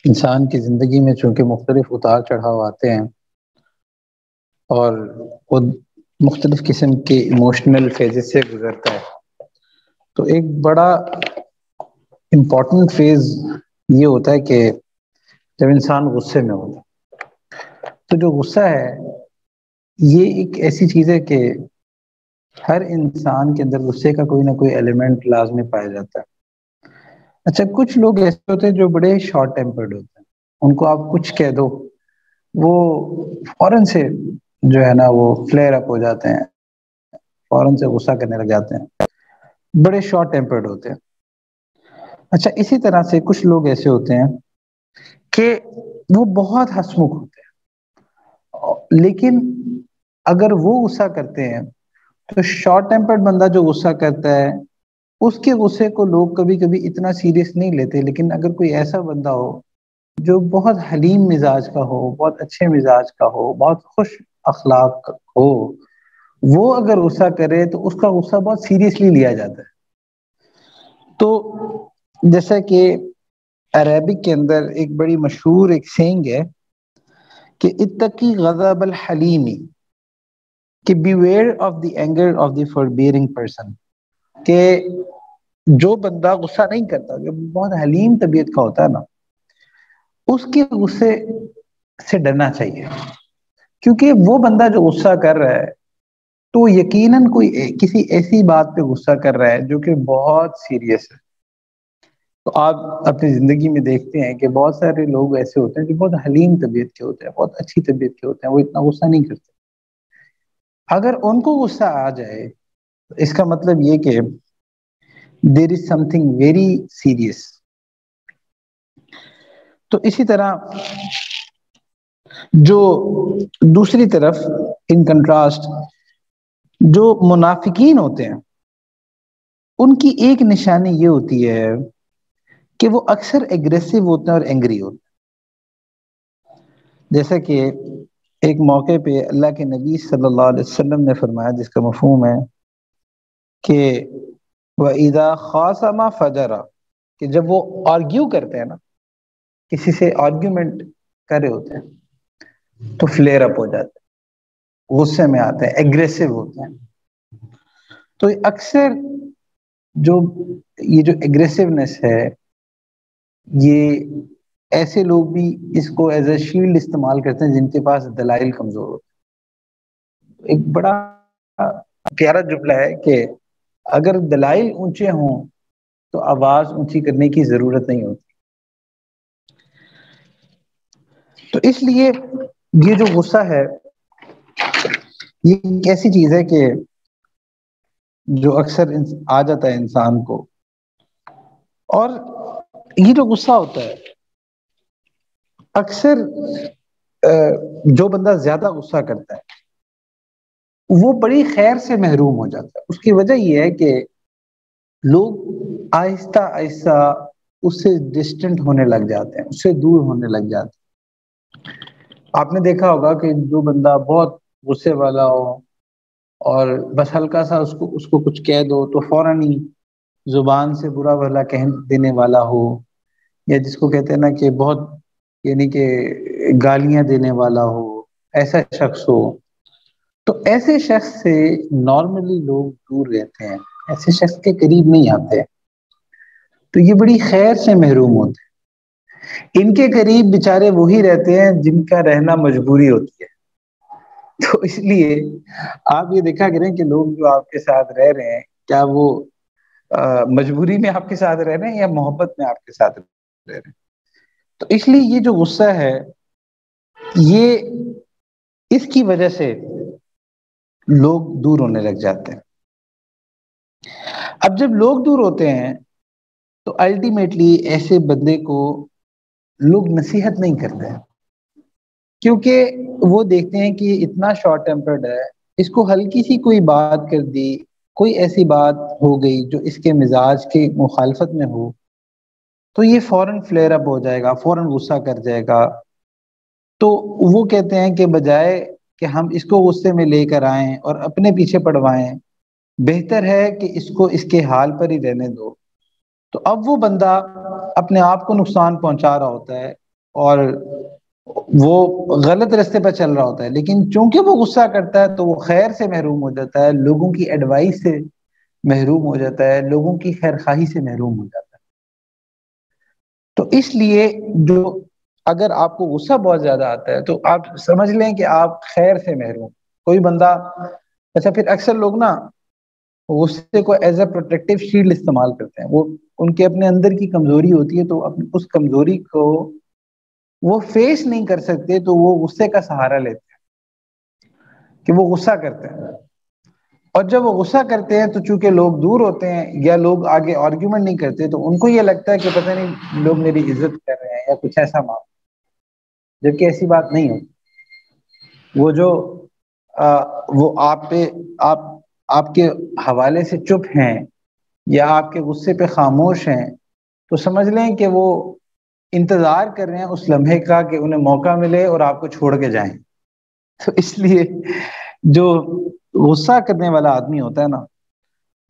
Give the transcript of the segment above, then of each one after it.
انسان کی زندگی میں چونکہ مختلف اتار چڑھاؤ آتے ہیں اور وہ مختلف قسم کے ایموشنل فیزز سے گزرتا ہے، تو ایک بڑا امپورٹنٹ فیز یہ ہوتا ہے کہ جب انسان غصے میں ہوتا ہے، تو جو غصہ ہے یہ ایک ایسی چیز ہے کہ ہر انسان کے اندر غصے کا کوئی نہ کوئی ایلیمنٹ لازمی پایا جاتا ہے۔ اچھا، کچھ لوگ ایسے ہوتے ہیں جو بڑے شارٹ ٹیمپرڈ ہوتے ہیں، ان کو آپ کچھ کہہ دو وہ فوراً سے جو ہے نا وہ فلیئر اپ ہو جاتے ہیں، فوراً سے غصہ کرنے لگ جاتے ہیں، بڑے شارٹ ٹیمپرڈ ہوتے ہیں۔ اچھا، اسی طرح سے کچھ لوگ ایسے ہوتے ہیں کہ وہ بہت ہنسمکھ ہوتے ہیں، لیکن اگر وہ غصہ کرتے ہیں تو شارٹ ٹیمپرڈ بندہ جو غصہ کرتا ہے اس کے غصے کو لوگ کبھی کبھی اتنا سیریس نہیں لیتے، لیکن اگر کوئی ایسا بندہ ہو جو بہت حلیم مزاج کا ہو، بہت اچھے مزاج کا ہو، بہت خوش اخلاق ہو، وہ اگر غصہ کرے تو اس کا غصہ بہت سیریسلی لیا جاتا ہے۔ تو جیسا کہ عربک کے اندر ایک بڑی مشہور ایک سینگ ہے کہ اتقی غضب الحلیمی، کہ beware of the anger of the forbearing person, کہ جو بندہ غصہ نہیں کرتا، جو بہت حلیم طبیعت کا ہوتا ہے نا، اس کے غصے سے ڈرنا چاہیے، کیونکہ وہ بندہ جو غصہ کر رہا ہے تو یقیناً کوئی کسی ایسی بات پہ غصہ کر رہا ہے جو کہ بہت سیریس ہے۔ تو آپ اپنی زندگی میں دیکھتے ہیں کہ بہت سارے لوگ ایسے ہوتے ہیں جو بہت حلیم طبیعت کے ہوتے ہیں، بہت اچھی طبیعت کے ہوتے ہیں، وہ اتنا غصہ نہیں کرتے۔ اگر ان کو غصہ آ جائے تو اس کا مطلب یہ کہ دیر از سم تھنگ ویری سیریس۔ تو اسی طرح جو دوسری طرف ان کنٹراسٹ جو منافقین ہوتے ہیں، ان کی ایک نشانی یہ ہوتی ہے کہ وہ اکثر ایگریسو ہوتے ہیں اور اینگری ہوتے ہیں۔ جیسا کہ ایک موقع پہ اللہ کے نبی صلی اللہ علیہ وسلم نے فرمایا، جس کا مفہوم ہے کہ وَإِذَا خَاصَمَ فَجَرَ، کہ جب وہ آرگیو کرتے ہیں نا، کسی سے آرگیومنٹ کر رہے ہوتے ہیں تو فلیئر اپ ہو جاتے ہیں، غصے میں آتے ہیں، ایگریسو ہوتے ہیں۔ تو اکثر جو یہ جو ایگریسونیس ہے، یہ ایسے لوگ بھی اس کو ایز اے شیلڈ استعمال کرتے ہیں جن کے پاس دلائل کمزور ہوتے ہیں۔ ایک بڑا پیارا جملہ ہے کہ اگر دلائل اونچے ہوں تو آواز اونچی کرنے کی ضرورت نہیں ہوتی۔ تو اس لیے یہ جو غصہ ہے یہ ایک ایسی چیز ہے کہ جو اکثر آ جاتا ہے انسان کو، اور یہ جو غصہ ہوتا ہے اکثر جو بندہ زیادہ غصہ کرتا ہے وہ بڑی خیر سے محروم ہو جاتا ہے۔ اس کی وجہ یہ ہے کہ لوگ آہستہ آہستہ اس سے ڈسٹنٹ ہونے لگ جاتے ہیں، اس سے دور ہونے لگ جاتے ہیں۔ آپ نے دیکھا ہوگا کہ جو بندہ بہت غصے والا ہو اور بس ہلکا سا اس کو کچھ کہہ دو تو فوراً ہی زبان سے برا بھلا کہہ دینے والا ہو، یا جس کو کہتے ہیں نا کہ بہت یعنی کہ گالیاں دینے والا ہو، ایسا شخص ہو، تو ایسے شخص سے نارملی لوگ دور رہتے ہیں، ایسے شخص کے قریب نہیں آتے، تو یہ بڑی خیر سے محروم ہوتے ہیں۔ ان کے قریب بیچارے وہی رہتے ہیں جن کا رہنا مجبوری ہوتی ہے۔ تو اس لیے آپ یہ دیکھا کریں کہ لوگ جو آپ کے ساتھ رہ رہے ہیں، کیا وہ مجبوری میں آپ کے ساتھ رہ رہے ہیں یا محبت میں آپ کے ساتھ رہ رہے ہیں۔ تو اس لیے یہ جو غصہ ہے یہ اس کی وجہ سے لوگ دور ہونے لگ جاتے ہیں۔ اب جب لوگ دور ہوتے ہیں تو الٹیمیٹلی ایسے بندے کو لوگ نصیحت نہیں کرتے ہیں، کیونکہ وہ دیکھتے ہیں کہ یہ اتنا شارٹ ٹیمپرڈ ہے، اس کو ہلکی سی کوئی بات کر دی، کوئی ایسی بات ہو گئی جو اس کے مزاج کے مخالفت میں ہو تو یہ فوراً فلیئر اپ ہو جائے گا، فوراً غصہ کر جائے گا۔ تو وہ کہتے ہیں کہ بجائے کہ ہم اس کو غصے میں لے کر آئیں اور اپنے پیچھے پڑوائیں، بہتر ہے کہ اس کو اس کے حال پر ہی رہنے دو۔ تو اب وہ بندہ اپنے آپ کو نقصان پہنچا رہا ہوتا ہے، اور وہ غلط راستے پر چل رہا ہوتا ہے، لیکن چونکہ وہ غصہ کرتا ہے تو وہ خیر سے محروم ہو جاتا ہے، لوگوں کی ایڈوائس سے محروم ہو جاتا ہے، لوگوں کی خیر خواہی سے محروم ہو جاتا ہے۔ تو اس لیے جو اگر آپ کو غصہ بہت زیادہ آتا ہے تو آپ سمجھ لیں کہ آپ خیر سے محروم۔ کوئی بندہ، اچھا پھر اکثر لوگ نا غصے کو ایز اے پروٹیکٹیو شیلڈ استعمال کرتے ہیں، وہ ان کے اپنے اندر کی کمزوری ہوتی ہے تو اپنی اس کمزوری کو وہ فیس نہیں کر سکتے تو وہ غصے کا سہارا لیتے ہیں کہ وہ غصہ کرتے ہیں، اور جب وہ غصہ کرتے ہیں تو چونکہ لوگ دور ہوتے ہیں یا لوگ آگے آرگیومنٹ نہیں کرتے تو ان کو یہ لگتا ہے کہ پتہ نہیں لوگ میری عزت کر رہے ہیں یا کچھ ایسا معاملہ، جبکہ ایسی بات نہیں ہوتی۔ وہ جو وہ آپ پہ آپ کے حوالے سے چپ ہیں یا آپ کے غصے پہ خاموش ہیں تو سمجھ لیں کہ وہ انتظار کر رہے ہیں اس لمحے کا کہ انہیں موقع ملے اور آپ کو چھوڑ کے جائیں۔ تو اس لیے جو غصہ کرنے والا آدمی ہوتا ہے نا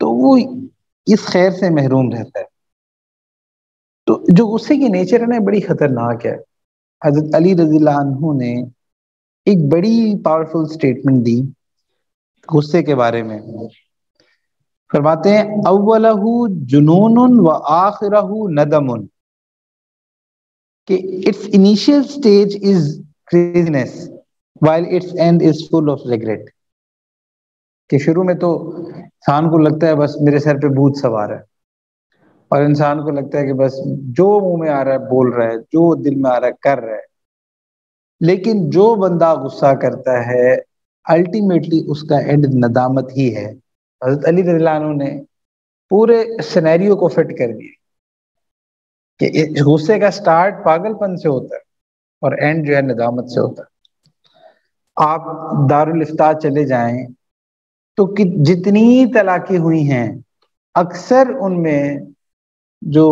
تو وہ اس خیر سے محروم رہتا ہے۔ تو جو غصے کی نیچر ہے نا بڑی خطرناک ہے۔ حضرت علی رضی اللہ عنہ نے ایک بڑی پاورفل سٹیٹمنٹ دی غصے کے بارے میں، فرماتے ہیں اولہ جنون و آخرہ ندم، کہ its initial stage is craziness while its end is full of regret، کہ شروع میں تو انسان کو لگتا ہے بس میرے سر پہ بھوت سوار ہے، اور انسان کو لگتا ہے کہ بس جو منہ میں آ رہا ہے بول رہا ہے، جو دل میں آ رہا ہے کر رہا ہے، لیکن جو بندہ غصہ کرتا ہے الٹیمیٹلی اس کا اینڈ ندامت ہی ہے۔ حضرت علی رضی اللہ عنہ نے پورے سینیریو کو فٹ کر دیا کہ غصے کا سٹارٹ پاگل پن سے ہوتا ہے اور اینڈ جو ہے ندامت سے ہوتا ہے۔ آپ دارالفتاء چلے جائیں تو جتنی طلاقیں ہوئی ہیں اکثر ان میں جو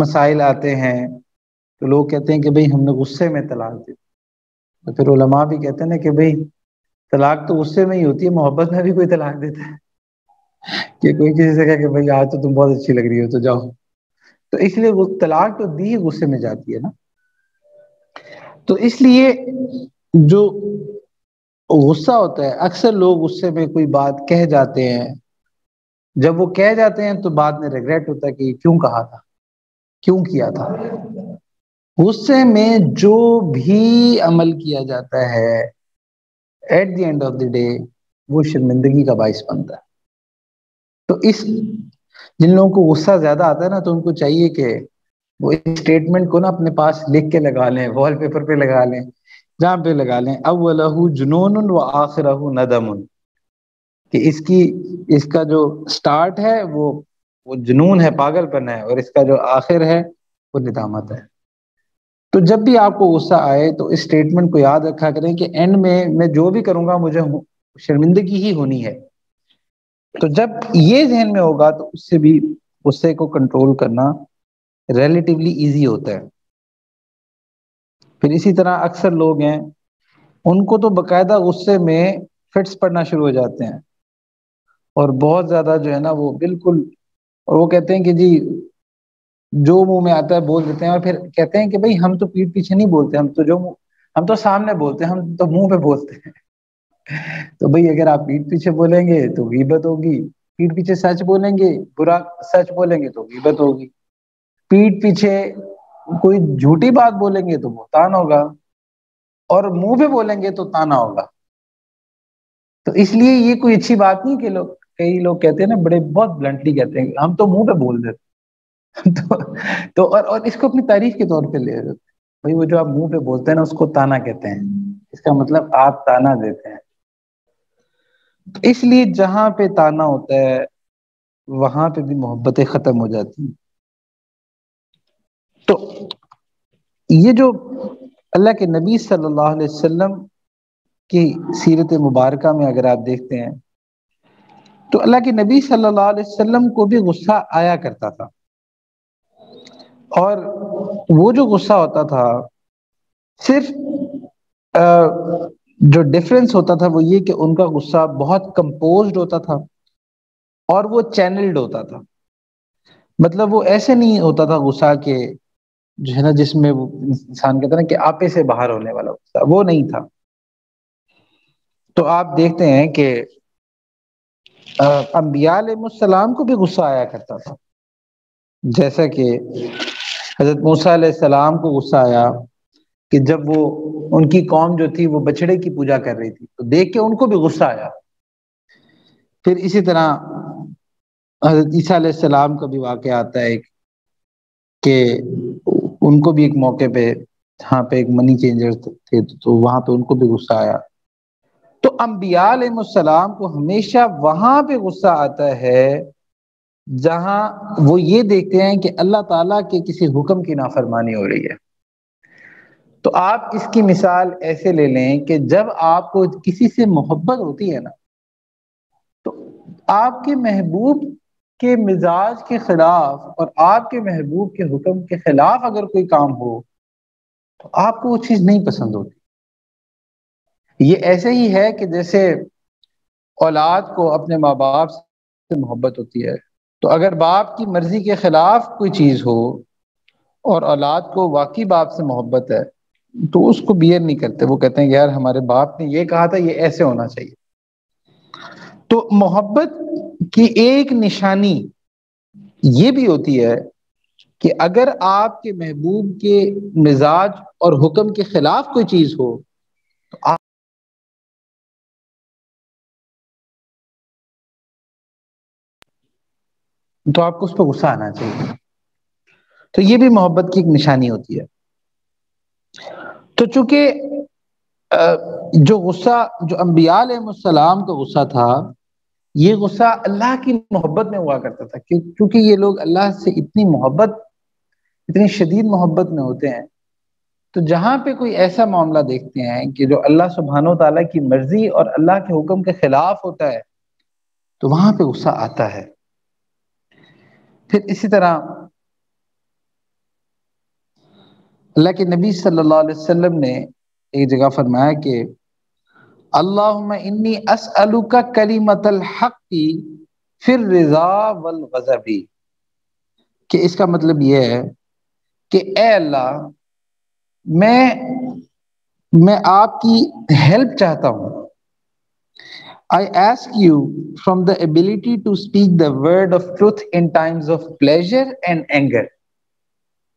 مسائل آتے ہیں تو لوگ کہتے ہیں کہ بھئی ہم نے غصے میں طلاق دی، تو پھر علماء بھی کہتے ہیں نا کہ بھئی طلاق تو غصے میں ہی ہوتی ہے، محبت میں بھی کوئی طلاق دیتا ہے کہ کوئی کسی سے کہے کہ بھئی آج تو تم بہت اچھی لگ رہی ہو تو جاؤ، تو اس لیے وہ طلاق تو دی غصے میں جاتی ہے نا۔ تو اس لیے جو غصہ ہوتا ہے اکثر لوگ غصے میں کوئی بات کہہ جاتے ہیں، جب وہ کہہ جاتے ہیں تو بعد میں ریگریٹ ہوتا ہے کہ کیوں کہا تھا، کیوں کیا تھا۔ غصے میں جو بھی عمل کیا جاتا ہے at the end of the day وہ شرمندگی کا باعث بنتا ہے۔ تو اس جن لوگوں کو غصہ زیادہ آتا ہے نا تو ان کو چاہیے کہ وہ اس اسٹیٹمنٹ کو نا اپنے پاس لکھ کے لگا لیں، وال پیپر پہ لگا لیں، جہاں پہ لگا لیں اولہ جنون و آخرہ ندم، کہ اس کا جو سٹارٹ ہے وہ جنون ہے، پاگل پن ہے، اور اس کا جو آخر ہے وہ ندامت ہے۔ تو جب بھی آپ کو غصہ آئے تو اس اسٹیٹمنٹ کو یاد رکھا کریں کہ اینڈ میں جو بھی کروں گا مجھے شرمندگی ہی ہونی ہے۔ تو جب یہ ذہن میں ہوگا تو اس سے بھی غصے کو کنٹرول کرنا ریلیٹیولی ایزی ہوتا ہے۔ پھر اسی طرح اکثر لوگ ہیں ان کو تو باقاعدہ غصے میں فٹس پڑنا شروع ہو جاتے ہیں اور بہت زیادہ جو ہے نا وہ بالکل، اور وہ کہتے ہیں کہ جی جو منہ میں آتا ہے بول دیتے ہیں، اور پھر کہتے ہیں کہ بھئی ہم تو پیٹھ پیچھے نہیں بولتے، ہم تو سامنے بولتے ہیں، ہم تو منہ پہ بولتے ہیں۔ تو بھئی اگر آپ پیٹھ پیچھے بولیں گے تو غیبت ہوگی، پیٹھ پیچھے سچ بولیں گے، برا سچ بولیں گے تو غیبت ہوگی، پیٹھ پیچھے کوئی جھوٹی بات بولیں گے تو بہتان ہوگا، اور منہ پہ بولیں گے تو تانا ہوگا۔ تو اس لیے یہ کوئی اچھی بات نہیں کہ کئی لوگ کہتے ہیں نا بڑے بہت بلنٹلی کہتے ہیں ہم تو منہ پہ بول دیتے اور اس کو اپنی تعریف کے طور پہ لے رہے بھائی وہ جو آپ منہ پہ بولتے ہیں نا اس کو تانا کہتے ہیں، اس کا مطلب آپ تانا دیتے ہیں۔ اس لیے جہاں پہ تانا ہوتا ہے وہاں پہ بھی محبتیں ختم ہو جاتی ہیں۔ تو یہ جو اللہ کے نبی صلی اللہ علیہ وسلم کی سیرت مبارکہ میں اگر آپ دیکھتے ہیں تو اللہ کے نبی صلی اللہ علیہ وسلم کو بھی غصہ آیا کرتا تھا، اور وہ جو غصہ ہوتا تھا صرف جو ڈفرنس ہوتا تھا وہ یہ کہ ان کا غصہ بہت کمپوزڈ ہوتا تھا اور وہ چینلڈ ہوتا تھا، مطلب وہ ایسے نہیں ہوتا تھا غصہ کہ جو ہے نا جس میں وہ انسان کہتا ہے نا کہ آپے سے باہر ہونے والا غصہ، وہ نہیں تھا۔ تو آپ دیکھتے ہیں کہ انبیاء علیہ السلام کو بھی غصہ آیا کرتا تھا، جیسا کہ حضرت موسیٰ علیہ السلام کو غصہ آیا کہ جب وہ ان کی قوم جو تھی وہ بچڑے کی پوجا کر رہی تھی، تو دیکھ کے ان کو بھی غصہ آیا۔ پھر اسی طرح حضرت عیسیٰ علیہ السلام کا بھی واقعہ آتا ہے کہ ان کو بھی ایک موقع پہ جہاں پہ ایک منی چینجر تھے تو وہاں پہ ان کو بھی غصہ آیا۔ تو انبیاء علیہ السلام کو ہمیشہ وہاں پہ غصہ آتا ہے جہاں وہ یہ دیکھتے ہیں کہ اللہ تعالیٰ کے کسی حکم کی نافرمانی ہو رہی ہے۔ تو آپ اس کی مثال ایسے لے لیں کہ جب آپ کو کسی سے محبت ہوتی ہے نا، تو آپ کے محبوب کے مزاج کے خلاف اور آپ کے محبوب کے حکم کے خلاف اگر کوئی کام ہو تو آپ کو وہ چیز نہیں پسند ہوتی۔ یہ ایسے ہی ہے کہ جیسے اولاد کو اپنے ماں باپ سے محبت ہوتی ہے، تو اگر باپ کی مرضی کے خلاف کوئی چیز ہو اور اولاد کو واقعی باپ سے محبت ہے تو اس کو بیئر نہیں کرتے، وہ کہتے ہیں یار ہمارے باپ نے یہ کہا تھا، یہ ایسے ہونا چاہیے۔ تو محبت کی ایک نشانی یہ بھی ہوتی ہے کہ اگر آپ کے محبوب کے مزاج اور حکم کے خلاف کوئی چیز ہو تو آپ کو اس پہ غصہ آنا چاہیے۔ تو یہ بھی محبت کی ایک نشانی ہوتی ہے۔ تو چونکہ جو غصہ جو انبیاء علیہ السلام کا غصہ تھا، یہ غصہ اللہ کی محبت میں ہوا کرتا تھا، کیونکہ یہ لوگ اللہ سے اتنی شدید محبت میں ہوتے ہیں، تو جہاں پہ کوئی ایسا معاملہ دیکھتے ہیں کہ جو اللہ سبحانہ و تعالیٰ کی مرضی اور اللہ کے حکم کے خلاف ہوتا ہے تو وہاں پہ غصہ آتا ہے۔ پھر اسی طرح اللہ کے نبی صلی اللہ علیہ وسلم نے ایک جگہ فرمایا کہ اللہم انی اسألک کلمۃ الحق فی الرضا والغضب، کہ اس کا مطلب یہ ہے کہ اے اللہ میں آپ کی ہیلپ چاہتا ہوں۔ I ask you from the ability to speak the word of truth in times of pleasure and anger،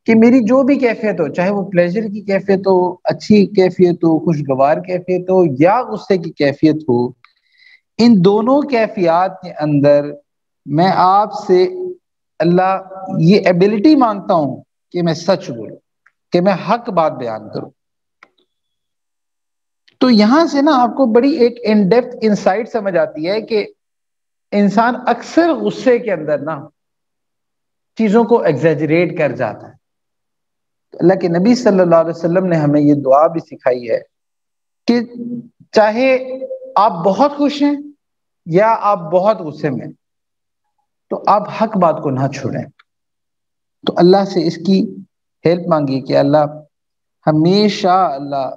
کہ میری جو بھی کیفیت ہو، چاہے وہ پلیجر کی کیفیت ہو، اچھی کیفیت ہو، خوشگوار کیفیت ہو یا غصے کی کیفیت ہو، ان دونوں کیفیات کے اندر میں آپ سے اللہ یہ ایبلٹی مانگتا ہوں کہ میں سچ بولوں، کہ میں حق بات بیان کروں۔ تو یہاں سے نا آپ کو بڑی ایک ان ڈیپتھ انسائٹ سمجھ آتی ہے کہ انسان اکثر غصے کے اندر نا چیزوں کو ایگزیجریٹ کر جاتا ہے۔ اللہ کے نبی صلی اللہ علیہ وسلم نے ہمیں یہ دعا بھی سکھائی ہے کہ چاہے آپ بہت خوش ہیں یا آپ بہت غصے میں، تو آپ حق بات کو نہ چھوڑیں۔ تو اللہ سے اس کی ہیلپ مانگی کہ اللہ ہمیشہ اللہ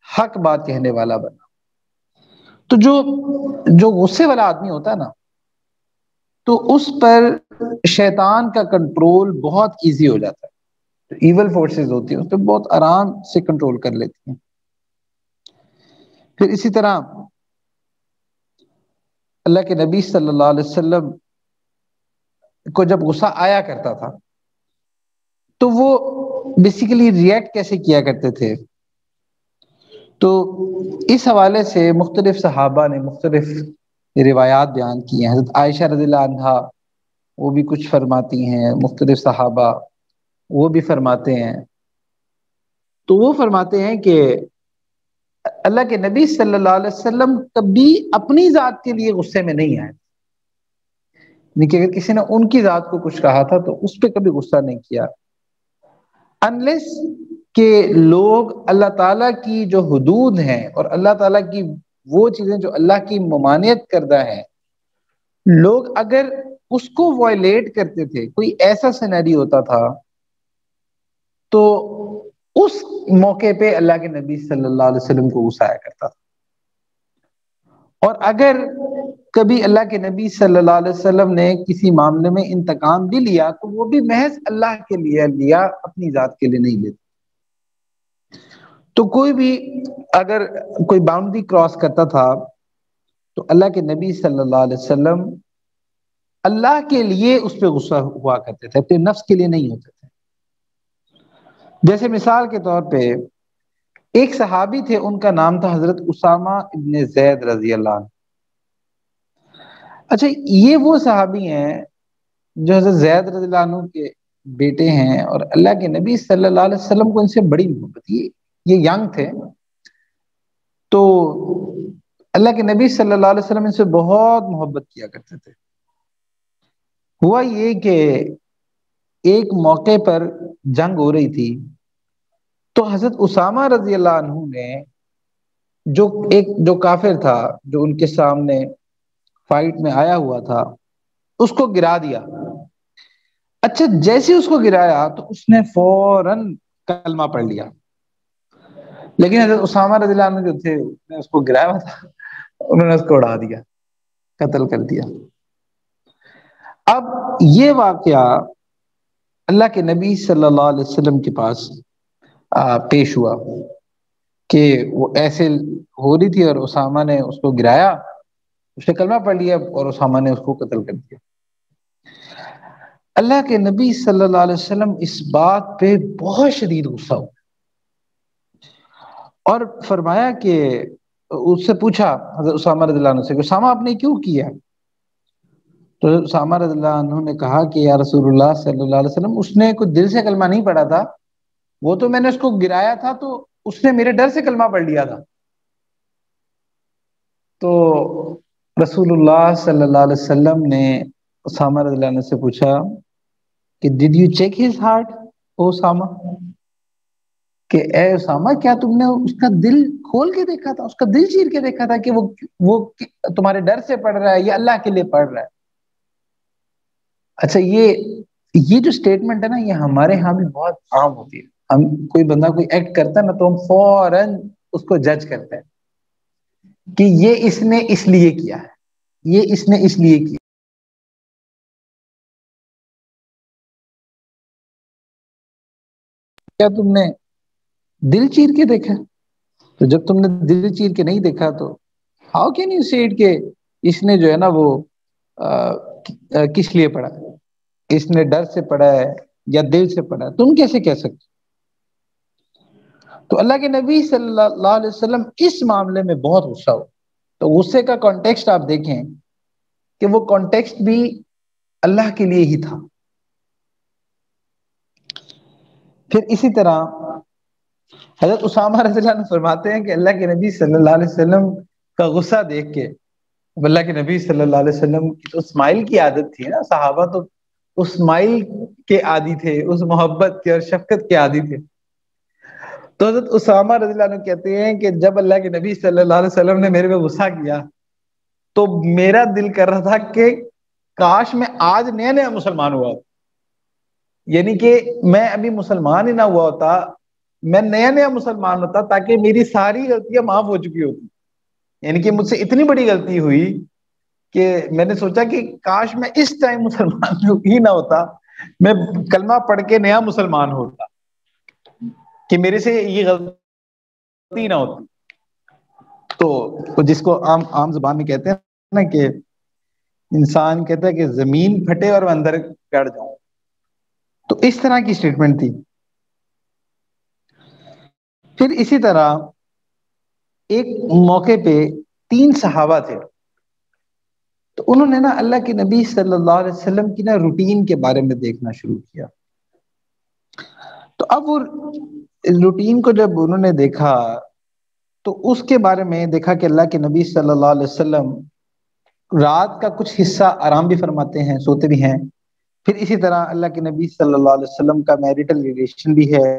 حق بات کہنے والا بنا۔ تو جو غصے والا آدمی ہوتا ہے نا، تو اس پر شیطان کا کنٹرول بہت ایزی ہو جاتا ہے۔ جو ایول فورسز ہوتی ہیں اس پہ بہت آرام سے کنٹرول کر لیتی ہیں۔ پھر اسی طرح اللہ کے نبی صلی اللہ علیہ وسلم کو جب غصہ آیا کرتا تھا تو وہ بیسیکلی ریئیکٹ کیسے کیا کرتے تھے، تو اس حوالے سے مختلف صحابہ نے مختلف روایات بیان کی ہیں۔ حضرت عائشہ رضی اللہ عنہا وہ بھی کچھ فرماتی ہیں، مختلف صحابہ وہ بھی فرماتے ہیں۔ تو وہ فرماتے ہیں کہ اللہ کے نبی صلی اللہ علیہ وسلم کبھی اپنی ذات کے لیے غصے میں نہیں آئے، یعنی کہ اگر کسی نے ان کی ذات کو کچھ کہا تھا تو اس پہ کبھی غصہ نہیں کیا، انلیس کہ لوگ اللہ تعالیٰ کی جو حدود ہیں اور اللہ تعالیٰ کی وہ چیزیں جو اللہ کی ممانعت کردہ ہیں، لوگ اگر اس کو وائلیٹ کرتے تھے، کوئی ایسا سینیری ہوتا تھا، تو اس موقع پہ اللہ کے نبی صلی اللہ علیہ وسلم کو غصہ آیا کرتا تھا۔ اور اگر کبھی اللہ کے نبی صلی اللہ علیہ وسلم نے کسی معاملے میں انتقام بھی لیا تو وہ بھی محض اللہ کے لیے لیا، اپنی ذات کے لیے نہیں لیتے۔ تو کوئی بھی اگر کوئی باؤنڈری کراس کرتا تھا تو اللہ کے نبی صلی اللہ علیہ وسلم اللہ کے لیے اس پہ غصہ ہوا کرتے تھے، اپنے نفس کے لیے نہیں ہوتے تھے۔ جیسے مثال کے طور پہ ایک صحابی تھے، ان کا نام تھا حضرت اسامہ ابن زید رضی اللہ عنہ۔ اچھا، یہ وہ صحابی ہیں جو حضرت زید رضی اللہ عنہ کے بیٹے ہیں، اور اللہ کے نبی صلی اللہ علیہ وسلم کو ان سے بڑی محبت تھی۔ یہ ینگ تھے تو اللہ کے نبی صلی اللہ علیہ وسلم ان سے بہت محبت کیا کرتے تھے۔ ہوا یہ کہ ایک موقع پر جنگ ہو رہی تھی تو حضرت اسامہ رضی اللہ عنہ نے جو کافر تھا جو ان کے سامنے فائٹ میں آیا ہوا تھا اس کو گرا دیا۔ اچھا، جیسے اس کو گرایا تو اس نے فوراً کلمہ پڑھ لیا، لیکن حضرت اسامہ رضی اللہ عنہ جو تھے نے اس کو گرایا ہوا تھا، انہوں نے اس کو اڑا دیا، قتل کر دیا۔ اب یہ واقعہ اللہ کے نبی صلی اللہ علیہ وسلم کے پاس پیش ہوا کہ وہ ایسے ہو رہی تھی اور اسامہ نے اس کو گرایا، اس نے کلمہ پڑھ لیا اور اسامہ نے اس کو قتل کر دیا۔ اللہ کے نبی صلی اللہ علیہ وسلم اس بات پہ بہت شدید غصہ ہو اور فرمایا کہ اس سے پوچھا حضرت اسامہ رضی اللہ عنہ سے کہ اسامہ آپ نے کیوں کیا؟ تو اسامہ رضی اللہ عنہ نے کہا کہ یا رسول اللہ صلی اللہ علیہ وسلم، اس نے کوئی دل سے کلمہ نہیں پڑھا تھا، وہ تو میں نے اس کو گرایا تھا تو اس نے میرے ڈر سے کلمہ پڑھ لیا تھا۔ تو رسول اللہ صلی اللہ علیہ وسلم نے اسامہ رضی اللہ عنہ سے پوچھا کہ did you check his heart O Usama, کہ اے اسامہ کیا تم نے اس کا دل کھول کے دیکھا تھا، اس کا دل چیر کے دیکھا تھا کہ وہ تمہارے ڈر سے پڑھ رہا ہے یا اللہ کے لیے پڑھ رہا ہے؟ اچھا، یہ جو سٹیٹمنٹ ہے نا، یہ ہمارے ہاں بھی بہت عام ہوتی ہے۔ ہم کوئی بندہ کوئی ایکٹ کرتا ہے نا تو ہم فوراً اس کو جج کرتے ہیں کہ یہ اس نے اس لیے کیا ہے، یہ اس نے اس لیے کیا۔ کیا تم نے دل چیر کے دیکھا؟ تو جب تم نے دل چیر کے نہیں دیکھا تو ہاؤ کین یو سے اٹ کہ اس نے جو ہے نا وہ کس لیے پڑھا ہے، اس نے ڈر سے پڑھا ہے یا دل سے پڑھا ہے؟ تم کیسے کہہ سکتے؟ تو اللہ کے نبی صلی اللہ علیہ وسلم اس معاملے میں بہت غصہ ہو۔ تو غصے کا کانٹیکسٹ آپ دیکھیں کہ وہ کانٹیکسٹ بھی اللہ کے لیے ہی تھا۔ پھر اسی طرح حضرت اسامہ رضی اللہ عنہ فرماتے ہیں کہ اللہ کے نبی صلی اللہ علیہ وسلم کا غصہ دیکھ کے، اللہ کے نبی صلی اللہ علیہ وسلم کی تو اسماعیل کی عادت تھی نا، صحابہ تو اسماعیل کے عادی تھے، اس محبت کے اور شفقت کے عادی تھے۔ تو حضرت اسامہ رضی اللہ عنہ کہتے ہیں کہ جب اللہ کے نبی صلی اللہ علیہ وسلم نے میرے پہ غصہ کیا تو میرا دل کر رہا تھا کہ کاش میں آج نیا نیا مسلمان ہوا ہوتا، یعنی کہ میں ابھی مسلمان ہی نہ ہوا ہوتا، میں نیا نیا مسلمان ہوتا تاکہ میری ساری غلطیاں معاف ہو چکی ہوتی۔ یعنی کہ مجھ سے اتنی بڑی غلطی ہوئی کہ میں نے سوچا کہ کاش میں اس ٹائم مسلمان ہی نہ ہوتا، میں کلمہ پڑھ کے نیا مسلمان ہوتا، کہ میرے سے یہ غلطی نہ ہوتی۔ تو جس کو عام زبان میں کہتے ہیں نا کہ انسان کہتا ہے کہ زمین پھٹے اور میں اندر گڑ جاؤں، تو اس طرح کی سٹیٹمنٹ تھی۔ پھر اسی طرح ایک موقع پہ 3 صحابہ تھے، تو انہوں نے نا اللہ کے نبی صلی اللہ علیہ وسلم کی نا روٹین کے بارے میں دیکھنا شروع کیا۔ تو اب وہ روٹین کو جب انہوں نے دیکھا تو اس کے بارے میں دیکھا کہ اللہ کے نبی صلی اللہ علیہ وسلم رات کا کچھ حصہ آرام بھی فرماتے ہیں، سوتے بھی ہیں۔ پھر اسی طرح اللہ کے نبی صلی اللہ علیہ وسلم کا میریٹل ریلیشن بھی ہے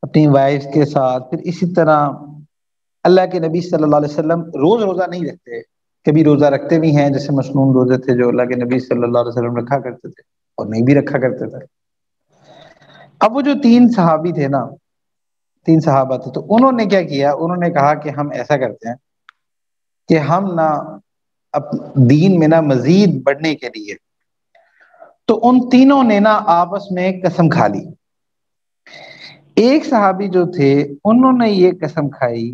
اپنی وائف کے ساتھ۔ پھر اسی طرح اللہ کے نبی صلی اللہ علیہ وسلم روز روزہ نہیں رکھتے، کبھی روزہ رکھتے بھی ہیں، جیسے مسنون روزے تھے جو اللہ کے نبی صلی اللہ علیہ وسلم رکھا کرتے تھے اور نہیں بھی رکھا کرتے تھے۔ اب وہ جو 3 صحابی تھے نا، 3 صحابہ تھے، تو انہوں نے کیا کیا، انہوں نے کہا کہ ہم ایسا کرتے ہیں کہ ہم نہ دین میں نہ مزید بڑھنے کے لیے، تو ان تینوں نے نا آپس میں قسم کھا لی۔ ایک صحابی جو تھے انہوں نے یہ قسم کھائی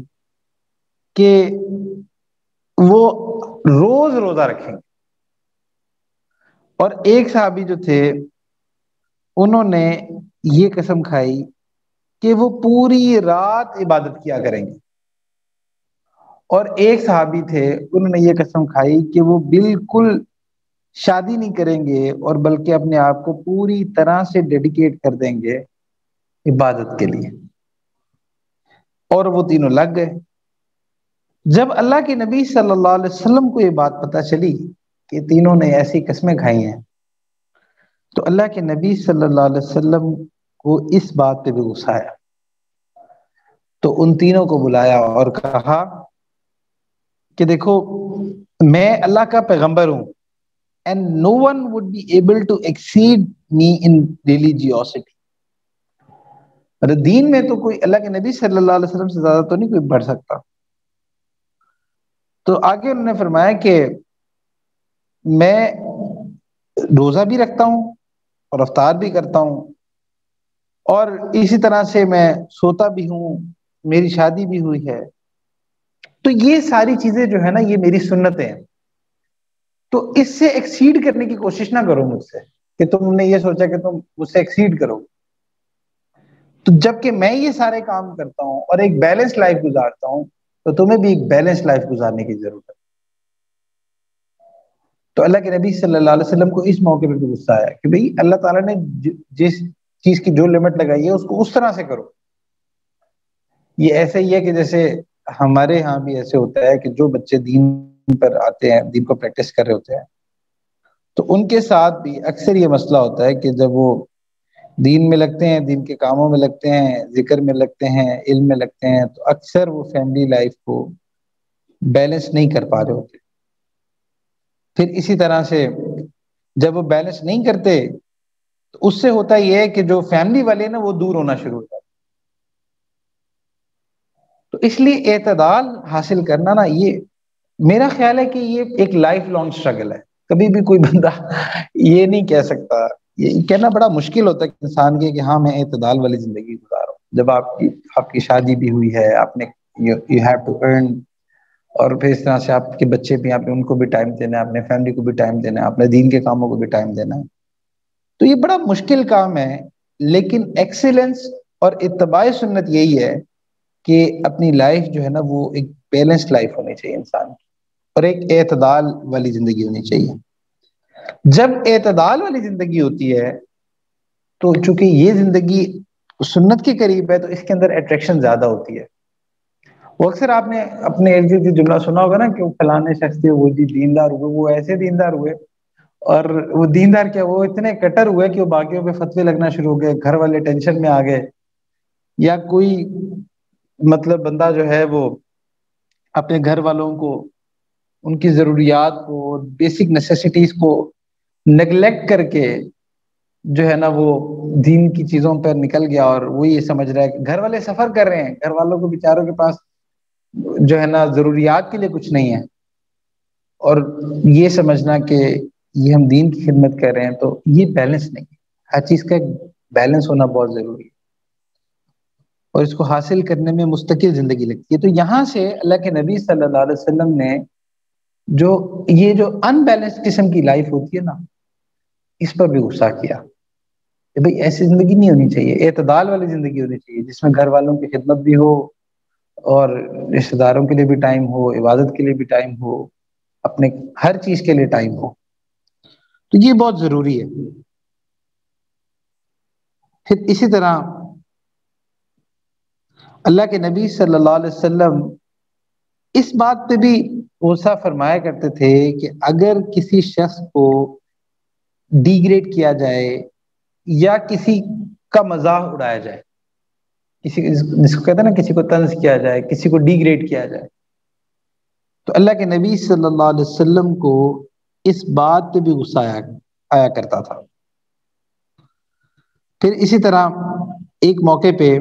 کہ وہ روز روزہ رکھیں گے، اور ایک صحابی جو تھے انہوں نے یہ قسم کھائی کہ وہ پوری رات عبادت کیا کریں گے، اور ایک صحابی تھے انہوں نے یہ قسم کھائی کہ وہ بالکل شادی نہیں کریں گے اور بلکہ اپنے آپ کو پوری طرح سے ڈیڈیکیٹ کر دیں گے عبادت کے لیے، اور وہ تینوں لگ گئے۔ جب اللہ کے نبی صلی اللہ علیہ وسلم کو یہ بات پتہ چلی کہ تینوں نے ایسی قسمیں کھائی ہیں، تو اللہ کے نبی صلی اللہ علیہ وسلم کو اس بات پہ بھی غصہ آیا، تو ان تینوں کو بلایا اور کہا کہ دیکھو، میں اللہ کا پیغمبر ہوں، and no one would be able to exceed me in religiosity۔ دین میں تو کوئی اللہ کے نبی صلی اللہ علیہ وسلم سے زیادہ تو نہیں کوئی بڑھ سکتا۔ تو آگے انہوں نے فرمایا کہ میں روزہ بھی رکھتا ہوں اور افطار بھی کرتا ہوں، اور اسی طرح سے میں سوتا بھی ہوں، میری شادی بھی ہوئی ہے، تو یہ ساری چیزیں جو ہے نا یہ میری سنتیں ہیں، تو اس سے ایکسیڈ کرنے کی کوشش نہ کرو مجھ سے، کہ تم نے یہ سوچا کہ تم مجھ سے ایکسیڈ کرو، تو جب کہ میں یہ سارے کام کرتا ہوں اور ایک بیلنس لائف گزارتا ہوں، تو تمہیں بھی ایک بیلنس لائف گزارنے کی ضرورت ہے۔ تو اللہ کے نبی صلی اللہ علیہ وسلم کو اس موقع پہ بھی غصہ آیا کہ بھئی اللہ تعالیٰ نے جس چیز کی جو لمٹ لگائی ہے اس کو اس طرح سے کرو۔ یہ ایسے ہی ہے کہ جیسے ہمارے ہاں بھی ایسے ہوتا ہے کہ جو بچے دین پر آتے ہیں، دین کو پریکٹس کر رہے ہوتے ہیں، تو ان کے ساتھ بھی اکثر یہ مسئلہ ہوتا ہے کہ جب وہ دین میں لگتے ہیں، دین کے کاموں میں لگتے ہیں، ذکر میں لگتے ہیں، علم میں لگتے ہیں، تو اکثر وہ فیملی لائف کو بیلنس نہیں کر پا رہے ہوتے۔ پھر اسی طرح سے جب وہ بیلنس نہیں کرتے تو اس سے ہوتا یہ ہے کہ جو فیملی والے نا وہ دور ہونا شروع ہو جاتے۔ تو اس لیے اعتدال حاصل کرنا نا، یہ میرا خیال ہے کہ یہ ایک لائف لانگ اسٹرگل ہے۔ کبھی بھی کوئی بندہ یہ نہیں کہہ سکتا، یہ کہنا بڑا مشکل ہوتا ہے انسان کے کہ ہاں میں اعتدال والی زندگی گزار رہا ہوں، جب آپ کی شادی بھی ہوئی ہے، آپ نے یو ہیو ٹو ارن، اور پھر اس طرح سے آپ کے بچے بھی، آپ نے ان کو بھی ٹائم دینا ہے، اپنے فیملی کو بھی ٹائم دینا ہے، اپنے دین کے کاموں کو بھی ٹائم دینا ہے، تو یہ بڑا مشکل کام ہے۔ لیکن ایکسیلنس اور اتباع سنت یہی ہے کہ اپنی لائف جو ہے نا وہ ایک بیلنس لائف ہونی چاہیے انسان کی، اور ایک اعتدال والی زندگی ہونی چاہیے۔ جب اعتدال والی زندگی ہوتی ہے تو چونکہ یہ زندگی سنت کے قریب ہے، تو اس کے اندر اٹریکشن زیادہ ہوتی ہے۔ وہ اکثر آپ نے اپنے ارد گرد جملہ سنا ہوگا نا کہ وہ فلانے شخص تھے، وہ جی دیندار ہوئے، وہ ایسے دیندار ہوئے، اور وہ دیندار کیا، وہ اتنے کٹر ہوئے کہ وہ باقیوں پہ فتوے لگنا شروع ہو گئے، گھر والے ٹینشن میں آ گئے، یا کوئی مطلب بندہ جو ہے وہ اپنے گھر والوں کو، ان کی ضروریات کو، بیسک نیسیسٹیز کو نیگلیکٹ کر کے جو ہے نا وہ دین کی چیزوں پر نکل گیا، اور وہ یہ سمجھ رہا ہے کہ گھر والے سفر کر رہے ہیں، گھر والوں کو بیچاروں کے پاس جو ہے نا ضروریات کے لیے کچھ نہیں ہے، اور یہ سمجھنا کہ یہ ہم دین کی خدمت کر رہے ہیں، تو یہ بیلنس نہیں ہے۔ ہر چیز کا ایک بیلنس ہونا بہت ضروری ہے، اور اس کو حاصل کرنے میں مستقل زندگی لگتی ہے۔ تو یہاں سے اللہ کے نبی صلی اللہ علیہ وسلم نے جو ان بیلنس قسم کی لائف ہوتی ہے نا، اس پر بھی غصہ کیا کہ بھئی ایسی زندگی نہیں ہونی چاہیے، اعتدال والی زندگی ہونی چاہیے، جس میں گھر والوں کی خدمت بھی ہو، اور رشتہ داروں کے لیے بھی ٹائم ہو، عبادت کے لیے بھی ٹائم ہو، اپنے ہر چیز کے لیے ٹائم ہو، تو یہ بہت ضروری ہے۔ پھر اسی طرح اللہ کے نبی صلی اللہ علیہ وسلم اس بات پہ بھی غصہ فرمایا کرتے تھے کہ اگر کسی شخص کو ڈیگریڈ کیا جائے یا کسی کا مذاق اڑایا جائے، جس کو کہتے ہیں نا کسی کو طنز کیا جائے، کسی کو ڈیگریڈ کیا جائے، تو اللہ کے نبی صلی اللہ علیہ وسلم کو اس بات پہ بھی غصہ آیا کرتا تھا۔ پھر اسی طرح ایک موقع پہ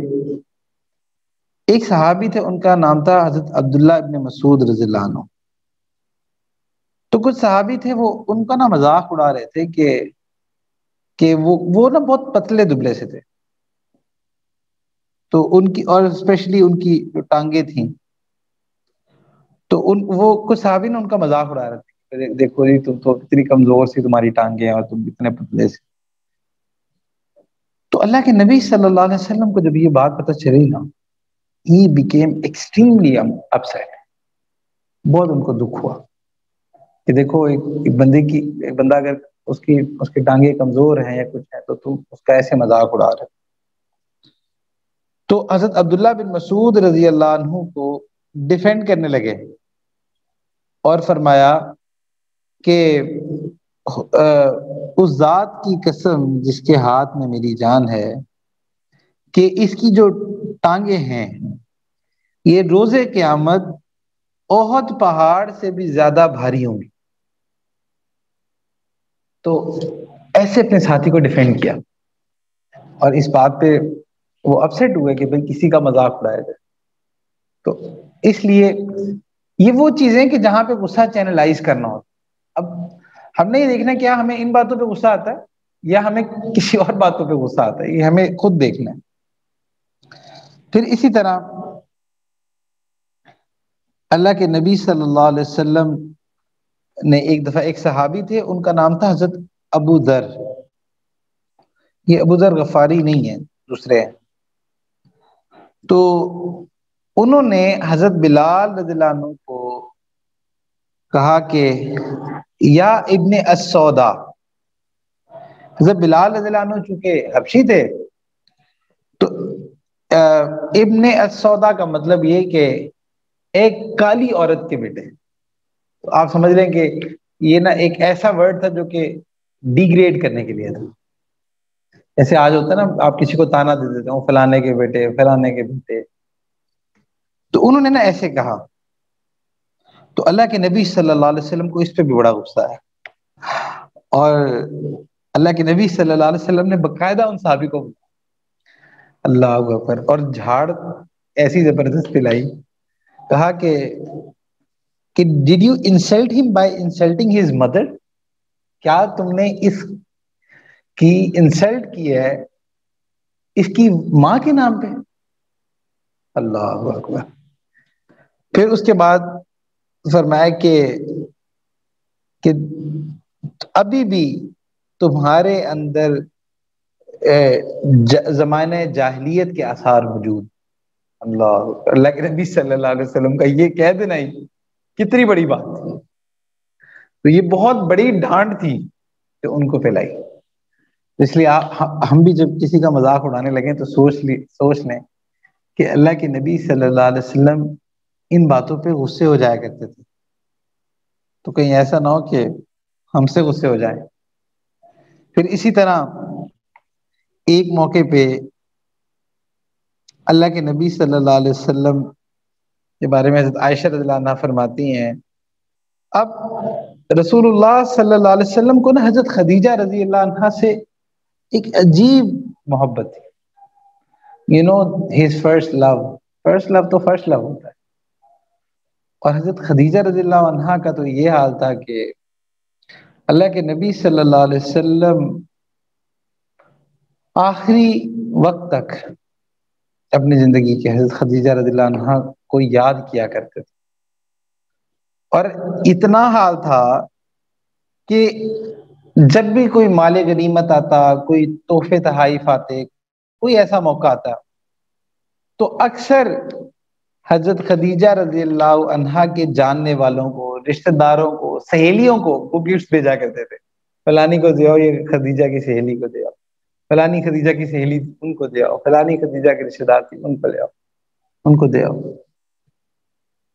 ایک صحابی تھے، ان کا نام تھا حضرت عبداللہ ابن مسعود رضی اللہ عنہ۔ تو کچھ صحابی تھے وہ ان کا نا مذاق اڑا رہے تھے کہ وہ نا بہت پتلے دبلے سے تھے، تو ان کی اور اسپیشلی ان کی جو ٹانگیں تھیں، تو وہ کچھ صحابی نے ان کا مذاق اڑا رہے تھے، دیکھو جی تم تو اتنی کمزور سی تمہاری ٹانگیں اور تم اتنے پتلے سے۔ تو اللہ کے نبی صلی اللہ علیہ وسلم کو جب یہ بات پتہ چلی نا، he became extremely upset، بہت ان کو دکھ ہوا کہ دیکھو ایک بندہ اگر اس کی ٹانگیں کمزور ہیں یا کچھ ہے تو تم اس کا ایسے مذاق اڑا رہے۔ تو حضرت عبداللہ بن مسعود رضی اللہ عنہ کو ڈیفینڈ کرنے لگے اور فرمایا کہ اس ذات کی قسم جس کے ہاتھ میں میری جان ہے کہ اس کی جو ٹانگیں ہیں یہ روز قیامت احد پہاڑ سے بھی زیادہ بھاری ہوں گی۔ تو ایسے اپنے ساتھی کو ڈیفینڈ کیا، اور اس بات پہ وہ اپسیٹ ہوئے کہ بھئی کسی کا مذاق اڑایا جائے۔ تو اس لیے یہ وہ چیزیں کہ جہاں پہ غصہ چینلائز کرنا ہوتا۔ اب ہم نے یہ دیکھنا کیا ہمیں ان باتوں پہ غصہ آتا ہے یا ہمیں کسی اور باتوں پہ غصہ آتا ہے، یہ ہمیں خود دیکھنا ہے۔ پھر اسی طرح اللہ کے نبی صلی اللہ علیہ وسلم نے ایک دفعہ، ایک صحابی تھے ان کا نام تھا حضرت ابو ذر، یہ ابو ذر غفاری نہیں ہے، دوسرے ہیں۔ تو انہوں نے حضرت بلال رضی اللہ عنہ کو کہا کہ یا ابن السودا، حضرت بلال رضی اللہ عنہ چونکہ حبشی تھے تو ابن السودا کا مطلب یہ کہ ایک کالی عورت کے بیٹے۔ تو آپ سمجھ لیں کہ یہ نا ایک ایسا ورڈ تھا جو کہ ڈیگریڈ کرنے کے لیے تھا۔ ایسے آج ہوتا ہے نا، آپ کسی کو تانا دے دیتے ہو فلانے کے بیٹے، فلانے کے بیٹے، تو انہوں نے نا ایسے کہا۔ تو اللہ کے نبی صلی اللہ علیہ وسلم کو اس پہ بھی بڑا غصہ ہے، اور اللہ کے نبی صلی اللہ علیہ وسلم نے باقاعدہ ان صحابی کو اللہ اکبر اور جھاڑ ایسی زبردست پلائی، کہا کہ ڈیڈ یو انسلٹ ہم بائی انسلٹنگ ہز مدر، کیا تم نے اس کی انسلٹ کی ہے اس کی ماں کے نام پہ؟ اللہ اکبر۔ پھر اس کے بعد فرمایا کہ ابھی بھی تمہارے اندر زمانہ جاہلیت کے آثار موجود۔ اللہ کے نبی صلی اللہ علیہ وسلم کا یہ کہہ دینا ہی کتنی بڑی بات تھی، تو یہ بہت بڑی ڈانٹ تھی کہ ان کو پھیلائی۔ اس لیے ہم بھی جب کسی کا مذاق اڑانے لگیں تو سوچ لیں کہ اللہ کے نبی صلی اللہ علیہ وسلم ان باتوں پہ غصے ہو جایا کرتے تھے، تو کہیں ایسا نہ ہو کہ ہم سے غصے ہو جائیں۔ پھر اسی طرح ایک موقع پہ اللہ کے نبی صلی اللہ علیہ وسلم کے بارے میں حضرت عائشہ رضی اللہ عنہا فرماتی ہیں، اب رسول اللہ صلی اللہ علیہ وسلم کو نا حضرت خدیجہ رضی اللہ عنہا سے ایک عجیب محبت تھی، you know his first love, first love تو فرسٹ لو ہوتا ہے، اور حضرت خدیجہ رضی اللہ عنہا کا تو یہ حال تھا کہ اللہ کے نبی صلی اللہ علیہ وسلم آخری وقت تک اپنی زندگی کے حضرت خدیجہ رضی اللہ عنہا کو یاد کیا کرتے تھے، اور اتنا حال تھا کہ جب بھی کوئی مال غنیمت آتا، کوئی تحفے تحائف آتے، کوئی ایسا موقع آتا، تو اکثر حضرت خدیجہ رضی اللہ عنہا کے جاننے والوں کو، رشتہ داروں کو، سہیلیوں کو وہ گفٹ بھیجا کرتے تھے، فلانی کو دے آؤ، یہ خدیجہ کی سہیلی کو دے آؤ، فلانی خدیجہ کی سہیلی ان کو دے آؤ، فلانی خدیجہ کے رشتہ دار تھی ان کو لے آؤ، ان کو دے آؤ۔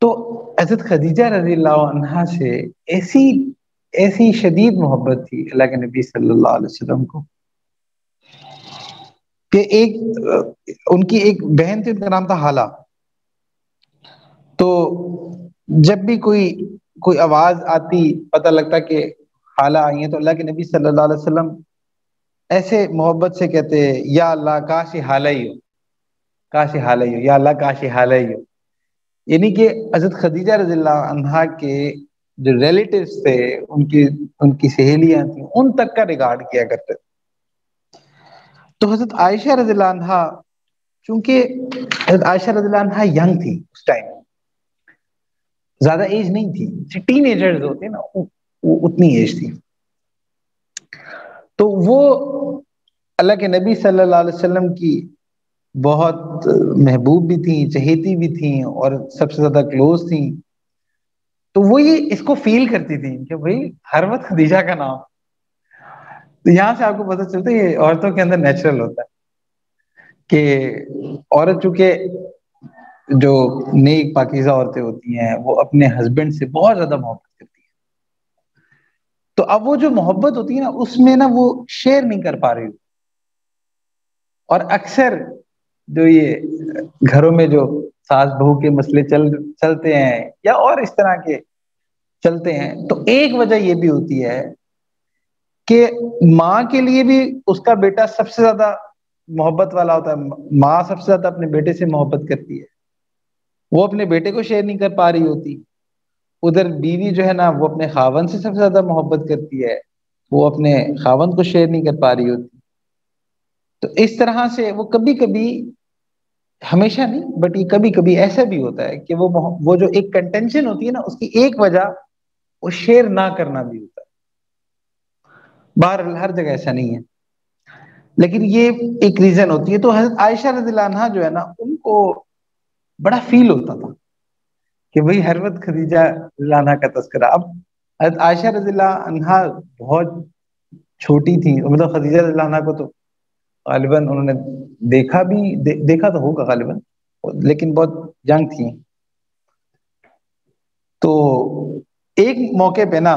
تو حضرت خدیجہ رضی اللہ عنہا سے ایسی شدید محبت تھی اللہ کے نبی صلی اللہ علیہ وسلم کو کہ ان کی ایک بہن تھی، ان کا نام تھا حالہ۔ تو جب بھی کوئی آواز آتی، پتہ لگتا کہ حالہ آئی ہیں، تو اللہ کے نبی صلی اللہ علیہ وسلم ایسے محبت سے کہتے یا اللہ کاش حالہ ہی ہو، کاش حالہ ہی ہو، یا اللہ کاش حالہ ہی ہو، یعنی کہ حضرت خدیجہ رضی اللہ عنہا کے جو ریلیٹیوز تھے، ان کی سہیلیاں تھیں، ان تک کا ریگارڈ کیا کرتے تھے۔ تو حضرت عائشہ رضی اللہ عنہا، چونکہ حضرت عائشہ رضی اللہ عنہا ینگ تھی اس ٹائم، زیادہ ایج نہیں تھی، ٹین ایجرز ہوتے ہیں نا، وہ اتنی ایج تھی۔ تو وہ اللہ کے نبی صلی اللہ علیہ وسلم کی بہت محبوب بھی تھیں، چہیتی بھی تھیں، اور سب سے زیادہ کلوز تھیں۔ تو وہ یہ اس کو فیل کرتی تھی کہ بھائی ہر وقت خدیجہ کا نام۔ تو یہاں سے آپ کو پتہ چلتا ہے یہ عورتوں کے اندر نیچرل ہوتا ہے کہ عورت چونکہ جو نیک پاکیزہ عورتیں ہوتی ہیں وہ اپنے ہسبینڈ سے بہت زیادہ محبت کرتی ہیں۔ تو اب وہ جو محبت ہوتی ہے نا، اس میں نا وہ شیئر نہیں کر پا رہی ہوتی، اور اکثر جو یہ گھروں میں جو ساس بہو کے مسئلے چلتے ہیں یا اور اس طرح کے چلتے ہیں، تو ایک وجہ یہ بھی ہوتی ہے کہ ماں کے لیے بھی اس کا بیٹا سب سے زیادہ محبت والا ہوتا ہے، ماں سب سے زیادہ اپنے بیٹے سے محبت کرتی ہے، وہ اپنے بیٹے کو شیئر نہیں کر پا رہی ہوتی۔ ادھر بیوی جو ہے نا وہ اپنے خاوند سے سب سے زیادہ محبت کرتی ہے، وہ اپنے خاوند کو شیئر نہیں کر پا رہی ہوتی۔ تو اس طرح سے وہ کبھی کبھی، ہمیشہ نہیں بٹ یہ کبھی کبھی ایسا بھی ہوتا ہے کہ وہ جو ایک کنٹینشن ہوتی ہے نا، اس کی ایک وجہ وہ شیئر نہ کرنا بھی ہوتا ہے۔ بہرحال ہر جگہ ایسا نہیں ہے، لیکن یہ ایک ریزن ہوتی ہے۔ تو حضرت عائشہ رضی اللہ عنہا جو ہے نا، ان کو بڑا فیل ہوتا تھا کہ بھئی ہر وقت خدیجہ رضی اللہ عنہا کا تذکرہ۔ اب حضرت عائشہ رضی اللہ عنہا بہت چھوٹی تھی، مطلب خدیجہ رضی اللہ عنہا کو تو غالباً انہوں نے دیکھا تو ہوگا غالباً، لیکن بہت ینگ تھی۔ تو ایک موقع پہ نا،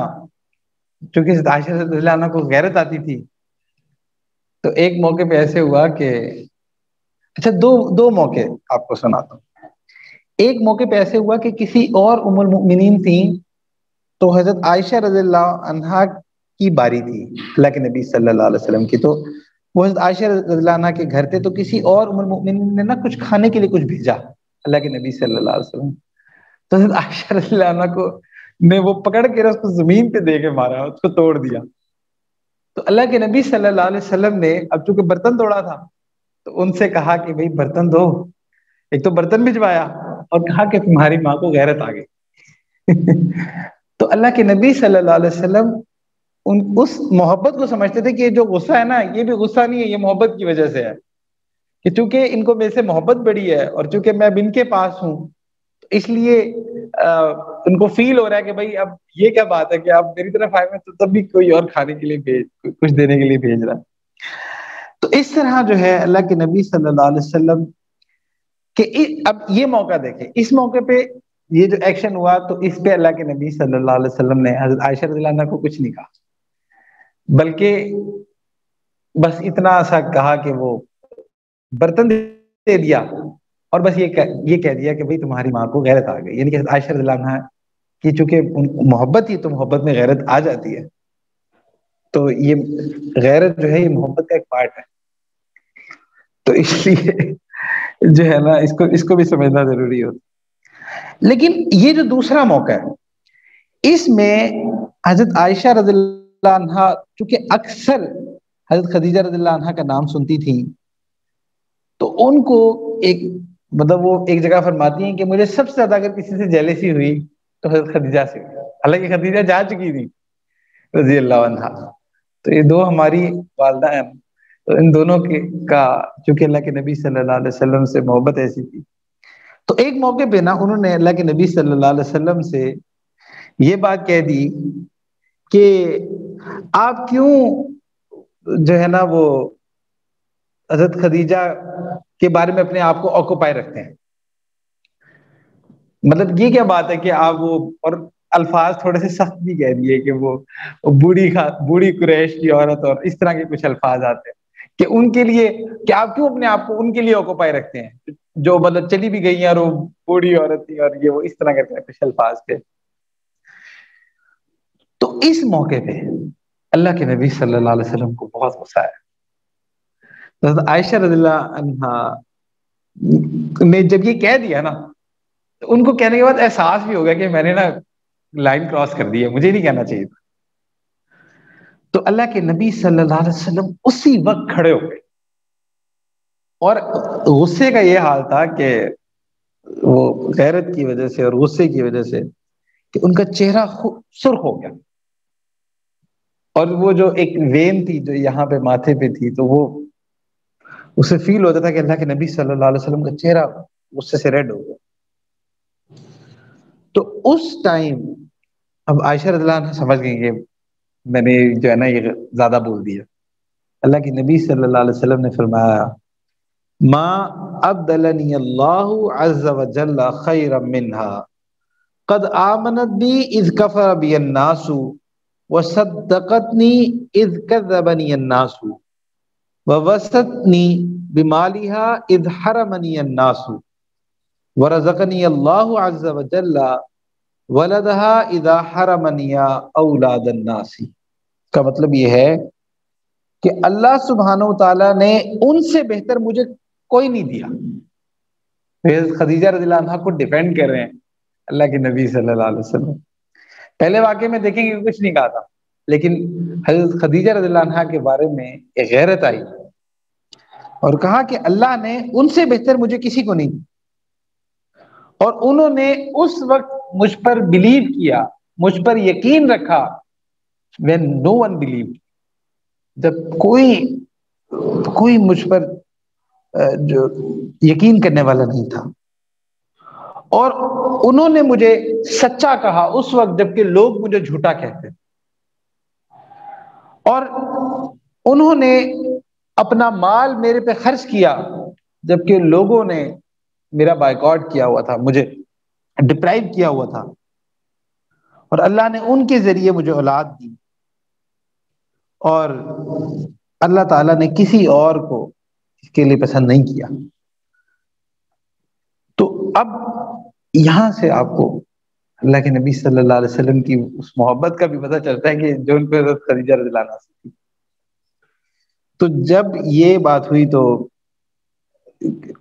چونکہ حضرت عائشہ رضی اللہ عنہا کو غیرت آتی تھی، تو ایک موقع پہ ایسے ہوا کہ اچھا دو موقع آپ کو سناتا ہوں۔ ایک موقع پہ ایسے ہوا کہ کسی اور ام المؤمنین تھیں، تو حضرت عائشہ رضی اللہ عنہا کی باری تھی اللہ کے نبی صلی اللہ علیہ وسلم کی۔ تو وہ حضرت عائشہ رضی اللہ عنہا کے گھر تھے، تو کسی اور ام المؤمنین نے نا کچھ کھانے کے لیے کچھ بھیجا اللہ کے نبی صلی اللہ علیہ وسلم۔ تو حضرت عائشہ رضی اللہ عنہا کو نے وہ پکڑ کے اس کو زمین پہ دے کے مارا، اس کو توڑ دیا۔ تو اللہ کے نبی صلی اللہ علیہ وسلم نے اب چونکہ برتن توڑا تھا، تو ان سے کہا کہ بھئی برتن دو، ایک تو برتن بھجوایا اور کہا کہ تمہاری ماں کو غیرت آ گئی۔ تو اللہ کے نبی صلی اللہ علیہ وسلم اس محبت کو سمجھتے تھے کہ جو غصہ ہے نا، یہ بھی غصہ نہیں ہے، یہ محبت کی وجہ سے ہے، کہ چونکہ ان کو میرے سے محبت بڑی ہے اور چونکہ میں اب ان کے پاس ہوں، اس لیے ان کو فیل ہو رہا ہے کہ بھئی اب یہ کیا بات ہے کہ آپ میری طرف آئے ہوئے تو تب بھی کوئی اور کھانے کے لیے کچھ دینے کے لیے بھیج رہا ہے۔ تو اس طرح جو ہے اللہ کے نبی صلی اللہ علیہ وسلم کہ اب یہ موقع دیکھیں، اس موقع پہ یہ جو ایکشن ہوا، تو اس پہ اللہ کے نبی صلی اللہ علیہ وسلم نے حضرت عائشہ رضی اللہ عنہا کو کچھ نہیں کہا، بلکہ بس اتنا سا کہا کہ وہ برتن دے دیا، اور بس یہ کہہ دیا کہ بھئی تمہاری ماں کو غیرت آ گئی، یعنی کہ حضرت عائشہ رضی اللہ عنہا کی چونکہ محبت ہی، تو محبت میں غیرت آ جاتی ہے، تو یہ غیرت جو ہے یہ محبت کا ایک پارٹ ہے۔ تو اس لیے جو ہے نا اس کو بھی سمجھنا ضروری ہوتا۔ لیکن یہ جو دوسرا موقع ہے، اس میں حضرت عائشہ رضی اللہ عنہا چونکہ اکثر حضرت خدیجہ رضی اللہ عنہا کا نام سنتی تھی، تو ان کو ایک مطلب وہ ایک جگہ فرماتی ہیں کہ مجھے سب سے زیادہ اگر کسی سے جیلسی ہوئی تو حضرت خدیجہ سے، حالانکہ خدیجہ جا چکی تھی رضی اللہ عنہا۔ تو یہ دو ہماری والدہ ہیں، تو ان دونوں کا چونکہ اللہ کے نبی صلی اللہ علیہ وسلم سے محبت ایسی تھی، تو ایک موقع پہ نا انہوں نے اللہ کے نبی صلی اللہ علیہ وسلم سے یہ بات کہہ دی کہ آپ کیوں جو ہے نا وہ حضرت خدیجہ کے بارے میں اپنے آپ کو آکوپائی رکھتے ہیں، مطلب یہ کیا بات ہے کہ آپ وہ، اور الفاظ تھوڑے سے سخت بھی کہہ دیے کہ وہ بوڑھی قریش کی عورت، اور اس طرح کے کچھ الفاظ آتے ہیں کہ ان کے لیے کہ آپ کیوں اپنے آپ کو ان کے لیے آکوپائی رکھتے ہیں، جو مطلب چلی بھی گئی ہیں اور وہ بوڑھی عورت تھی، اور یہ وہ اس طرح کے کچھ الفاظ تھے۔ تو اس موقع پہ اللہ کے نبی صلی اللہ علیہ وسلم کو بہت غصہ ہے۔ حضرت عائشہ رضی اللہ عنہا نے جب یہ کہہ دیا نا، تو ان کو کہنے کے بعد احساس بھی ہو گیا کہ میں نے نا لائن کراس کر دی ہے، مجھے نہیں کہنا چاہیے تھا۔ تو اللہ کے نبی صلی اللہ علیہ وسلم اسی وقت کھڑے ہو گئے، اور غصے کا یہ حال تھا کہ وہ غیرت کی وجہ سے اور غصے کی وجہ سے کہ ان کا چہرہ سرخ ہو گیا، اور وہ جو ایک وین تھی جو یہاں پہ ماتھے پہ تھی، تو وہ اسے فیل ہوتا تھا کہ اللہ کے نبی صلی اللہ علیہ وسلم کا چہرہ غصے سے ریڈ ہو گیا۔ تو اس ٹائم اب عائشہ رضی اللہ عنہ سمجھ گئی کہ میں نے جو ہے نا یہ زیادہ بول دیا۔ اللہ کے نبی صلی اللہ علیہ وسلم نے فرمایا ما ابدلنی اللہ عز وجل خیرا منها قد آمنت بی اذ کفر بی الناس وصدقتنی اذ کذبنی الناس ووستنی بمالها اذ حرمنی الناس ورزقنی اللہ عز وجل ولدها اذا حرمنی اولاد الناس۔ کا مطلب یہ ہے کہ اللہ سبحانہ و تعالیٰ نے ان سے بہتر مجھے کوئی نہیں دیا۔ حضرت خدیجہ رضی اللہ عنہ کو ڈیفینڈ کر رہے ہیں اللہ کے نبی صلی اللہ علیہ وسلم۔ پہلے واقعے میں دیکھیں کہ کچھ نہیں کہا تھا، لیکن حضرت خدیجہ رضی اللہ عنہ کے بارے میں ایک غیرت آئی اور کہا کہ اللہ نے ان سے بہتر مجھے کسی کو نہیں دی، اور انہوں نے اس وقت مجھ پر بلیو کیا، مجھ پر یقین رکھا when no one believed، جب کوئی مجھ پر جو یقین کرنے والا نہیں تھا، اور انہوں نے مجھے سچا کہا اس وقت جبکہ لوگ مجھے جھوٹا کہتے، اور انہوں نے اپنا مال میرے پہ خرچ کیا جبکہ لوگوں نے میرا بائیکاٹ کیا ہوا تھا، مجھے ڈپرائیو کیا ہوا تھا، اور اللہ نے ان کے ذریعے مجھے اولاد دی، اور اللہ تعالیٰ نے کسی اور کو اس کے لیے پسند نہیں کیا۔ تو اب یہاں سے آپ کو اللہ کے نبی صلی اللہ علیہ وسلم کی اس محبت کا بھی پتہ چلتا ہے کہ جو ان پہ حضرت خدیجہ رضی اللہ عنہا سے تھی۔ تو جب یہ بات ہوئی تو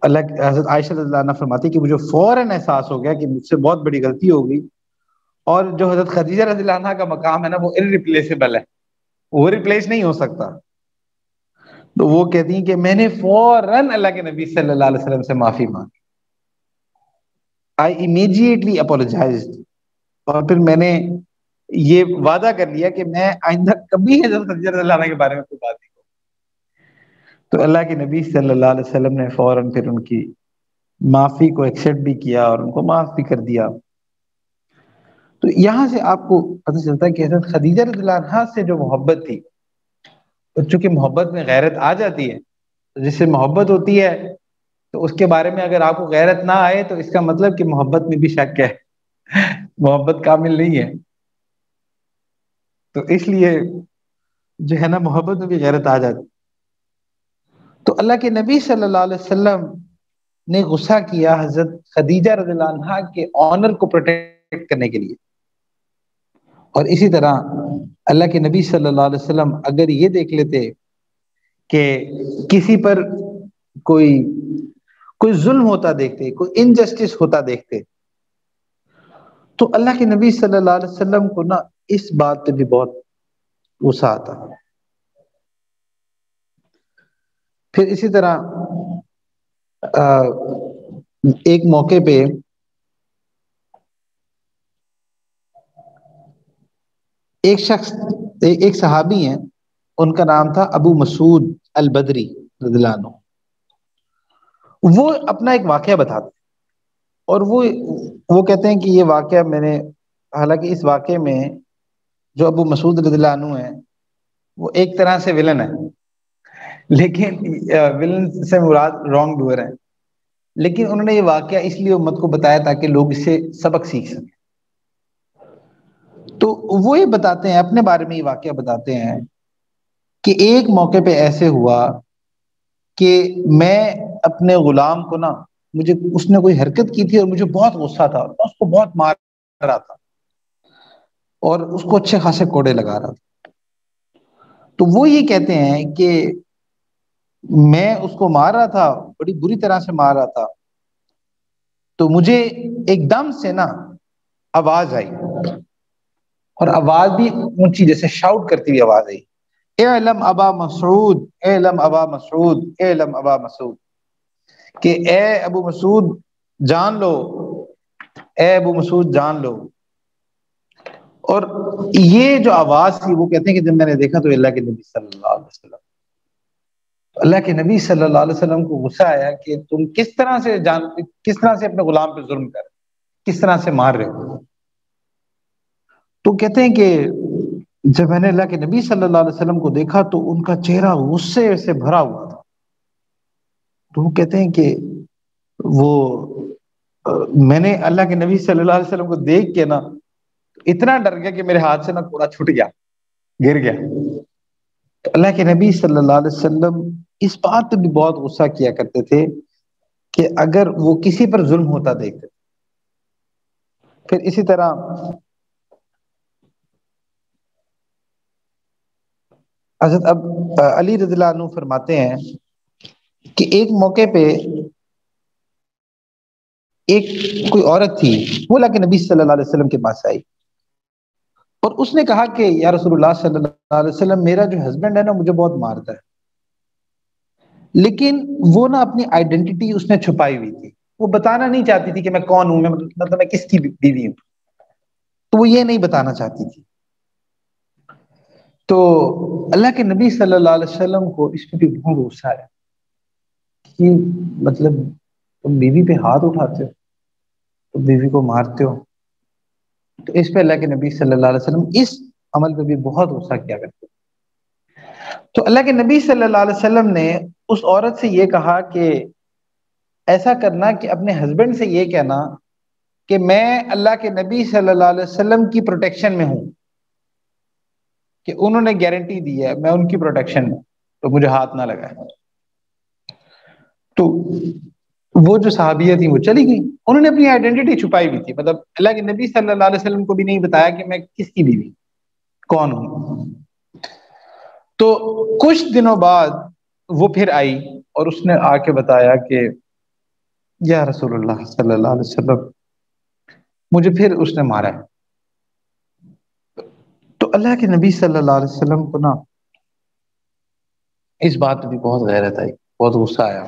اللہ حضرت عائشہ رضی اللہ عنہا فرماتی کہ مجھے فوراً احساس ہو گیا کہ مجھ سے بہت بڑی غلطی ہو گئی، اور جو حضرت خدیجہ رضی اللہ عنہا کا مقام ہے نا وہ irreplaceable ہے، وہ ریپلیس نہیں ہو سکتا۔ تو وہ کہتی ہیں کہ میں نے فوراً اللہ کے نبی صلی اللہ علیہ وسلم سے معافی مانگی، I immediately apologized، اور پھر میں نے یہ وعدہ کر لیا کہ میں آئندہ کبھی حضرت خدیجہ رضی اللہ عنہا کے بارے میں کوئی بات نہیں کروں۔ تو اللہ کے نبی صلی اللہ علیہ وسلم نے فوراً پھر ان کی معافی کو ایکسیپٹ بھی کیا اور ان کو معاف بھی کر دیا۔ تو یہاں سے آپ کو پتہ چلتا ہے کہ حضرت خدیجہ رضی اللہ عنہا سے جو محبت تھی، چونکہ محبت میں غیرت آ جاتی ہے، جس سے محبت ہوتی ہے تو اس کے بارے میں اگر آپ کو غیرت نہ آئے تو اس کا مطلب کہ محبت میں بھی شک ہے، محبت کامل نہیں ہے۔ تو اس لیے جو ہے نا محبت میں بھی غیرت آ جاتی۔ تو اللہ کے نبی صلی اللہ علیہ وسلم نے غصہ کیا حضرت خدیجہ رضی اللہ عنہا کے آنر کو پروٹیکٹ کرنے کے لیے، اور اسی طرح اللہ کے نبی صلی اللہ علیہ وسلم اگر یہ دیکھ لیتے کہ کسی پر کوئی ظلم ہوتا دیکھتے، کوئی انجسٹس ہوتا دیکھتے، تو اللہ کے نبی صلی اللہ علیہ وسلم کو نا اس بات پہ بھی بہت غصہ آتا۔ پھر اسی طرح ایک موقع پہ ایک صحابی ہیں، ان کا نام تھا ابو مسعود البدری رضی اللہ عنہ۔ وہ اپنا ایک واقعہ بتاتے ہیں، اور وہ کہتے ہیں کہ یہ واقعہ میں نے، حالانکہ اس واقعے میں جو ابو مسعود رضی اللہ عنہ ہیں وہ ایک طرح سے ولن ہے، لیکن ولن سے مراد رانگ ڈوئر ہیں، لیکن انہوں نے یہ واقعہ اس لیے امت کو بتایا تاکہ لوگ اس سے سبق سیکھ سکیں۔ تو وہ یہ بتاتے ہیں، اپنے بارے میں یہ واقعہ بتاتے ہیں کہ ایک موقع پہ ایسے ہوا کہ میں اپنے غلام کو نا، مجھے اس نے کوئی حرکت کی تھی اور مجھے بہت غصہ تھا، میں اس کو بہت مار رہا تھا اور اس کو اچھے خاصے کوڑے لگا رہا تھا۔ تو وہ یہ کہتے ہیں کہ میں اس کو مار رہا تھا، بڑی بری طرح سے مار رہا تھا، تو مجھے ایک دم سے نا آواز آئی، اور آواز بھی اونچی جیسے شاؤٹ کرتی ہوئی آواز آئی، اعلم ابا مسعود، اعلم ابا مسعود، اعلم ابا مسعود، کہ اے ابو مسعود جان لو، اے ابو مسعود جان لو۔ اور یہ جو آواز تھی وہ کہتے ہیں کہ جب میں نے دیکھا تو اللہ کے نبی صلی اللہ علیہ وسلم، اللہ کے نبی صلی اللہ علیہ وسلم کو غصہ آیا کہ تم کس طرح سے اپنے غلام پہ ظلم کر، کس طرح سے مار رہے ہو۔ تو کہتے ہیں کہ جب میں نے اللہ کے نبی صلی اللہ علیہ وسلم کو دیکھا تو ان کا چہرہ غصے سے بھرا ہوا تھا۔ تو وہ کہتے ہیں کہ میں نے اللہ کے نبی صلی اللہ علیہ وسلم کو دیکھ کے نا اتنا ڈر گیا کہ میرے ہاتھ سے نا کوڑا چھٹ گیا، گر گیا۔ تو اللہ کے نبی صلی اللہ علیہ وسلم اس بات پہ بھی بہت غصہ کیا کرتے تھے کہ اگر وہ کسی پر ظلم ہوتا دیکھتے۔ پھر اسی طرح حضرت اب علی رضی اللہ عنہ فرماتے ہیں کہ ایک موقع پہ ایک کوئی عورت تھی، وہ اللہ کے نبی صلی اللہ علیہ وسلم کے پاس آئی اور اس نے کہا کہ یا رسول اللہ صلی اللہ علیہ وسلم، میرا جو ہسبینڈ ہے نا مجھے بہت مارتا ہے، لیکن وہ نا اپنی آئیڈینٹی اس نے چھپائی ہوئی تھی، وہ بتانا نہیں چاہتی تھی کہ میں کون ہوں، مطلب میں کس کی بیوی ہوں، تو وہ یہ نہیں بتانا چاہتی تھی۔ تو اللہ کے نبی صلی اللہ علیہ وسلم کو اس پہ بھی بہت غصہ ہے کہ مطلب تم بیوی پہ ہاتھ اٹھاتے ہو، تم بیوی کو مارتے ہو۔ تو اس پہ اللہ کے نبی صلی اللہ علیہ وسلم اس عمل پہ بھی بہت غصہ کیا کرتے۔ تو اللہ کے نبی صلی اللہ علیہ وسلم نے اس عورت سے یہ کہا کہ ایسا کرنا کہ اپنے ہسبینڈ سے یہ کہنا کہ میں اللہ کے نبی صلی اللہ علیہ وسلم کی پروٹیکشن میں ہوں، کہ انہوں نے گارنٹی دی ہے میں ان کی پروٹیکشن میں، تو مجھے ہاتھ نہ لگائے۔ تو وہ جو صحابیہ تھی وہ چلی گئی، انہوں نے اپنی آئیڈینٹی چھپائی ہوئی تھی، مطلب اللہ کے نبی صلی اللہ علیہ وسلم کو بھی نہیں بتایا کہ میں کس کی بیوی کون ہوں۔ تو کچھ دنوں بعد وہ پھر آئی اور اس نے آ کے بتایا کہ یا رسول اللہ صلی اللہ علیہ وسلم، مجھے پھر اس نے مارا ہے۔ تو اللہ کے نبی صلی اللہ علیہ وسلم کو نا اس بات پہ بھی بہت غیرت آئی، بہت غصہ آیا۔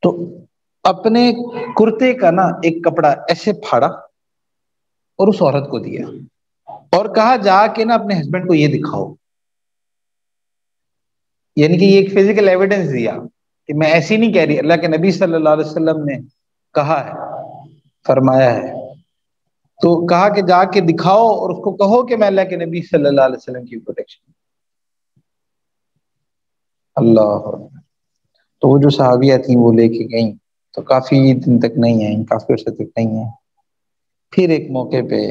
تو اپنے کرتے کا نا ایک کپڑا ایسے پھاڑا اور اس عورت کو دیا اور کہا جا کے نا اپنے ہسبینڈ کو یہ دکھاؤ، یعنی کہ یہ ایک فزیکل ایویڈنس دیا کہ میں ایسی نہیں کہہ رہی، اللہ کے نبی صلی اللہ علیہ وسلم نے کہا ہے، فرمایا ہے۔ تو کہا کہ جا کے دکھاؤ اور اس کو کہو کہ میں اللہ کے نبی صلی اللہ علیہ وسلم کی پروٹیکشن۔ اللہ، تو وہ جو صحابیہ تھیں وہ لے کے گئیں، تو کافی دن تک نہیں آئیں، کافی عرصے تک نہیں آئیں۔ پھر ایک موقع پہ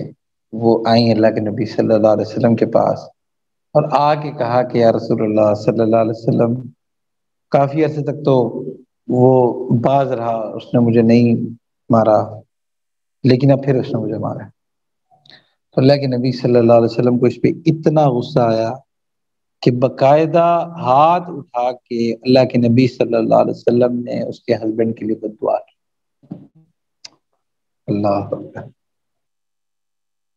وہ آئیں اللہ کے نبی صلی اللہ علیہ وسلم کے پاس اور آ کے کہا کہ یا رسول اللہ صلی اللہ علیہ وسلم، کافی عرصے تک تو وہ باز رہا، اس نے مجھے نہیں مارا، لیکن اب پھر اس نے مجھے مارا۔ تو اللہ کے نبی صلی اللہ علیہ وسلم کو اس پہ اتنا غصہ آیا کہ باقاعدہ ہاتھ اٹھا کے اللہ کے نبی صلی اللہ علیہ وسلم نے اس کے ہسبینڈ کے لیے بد دعا کی۔ اللہ اکبر۔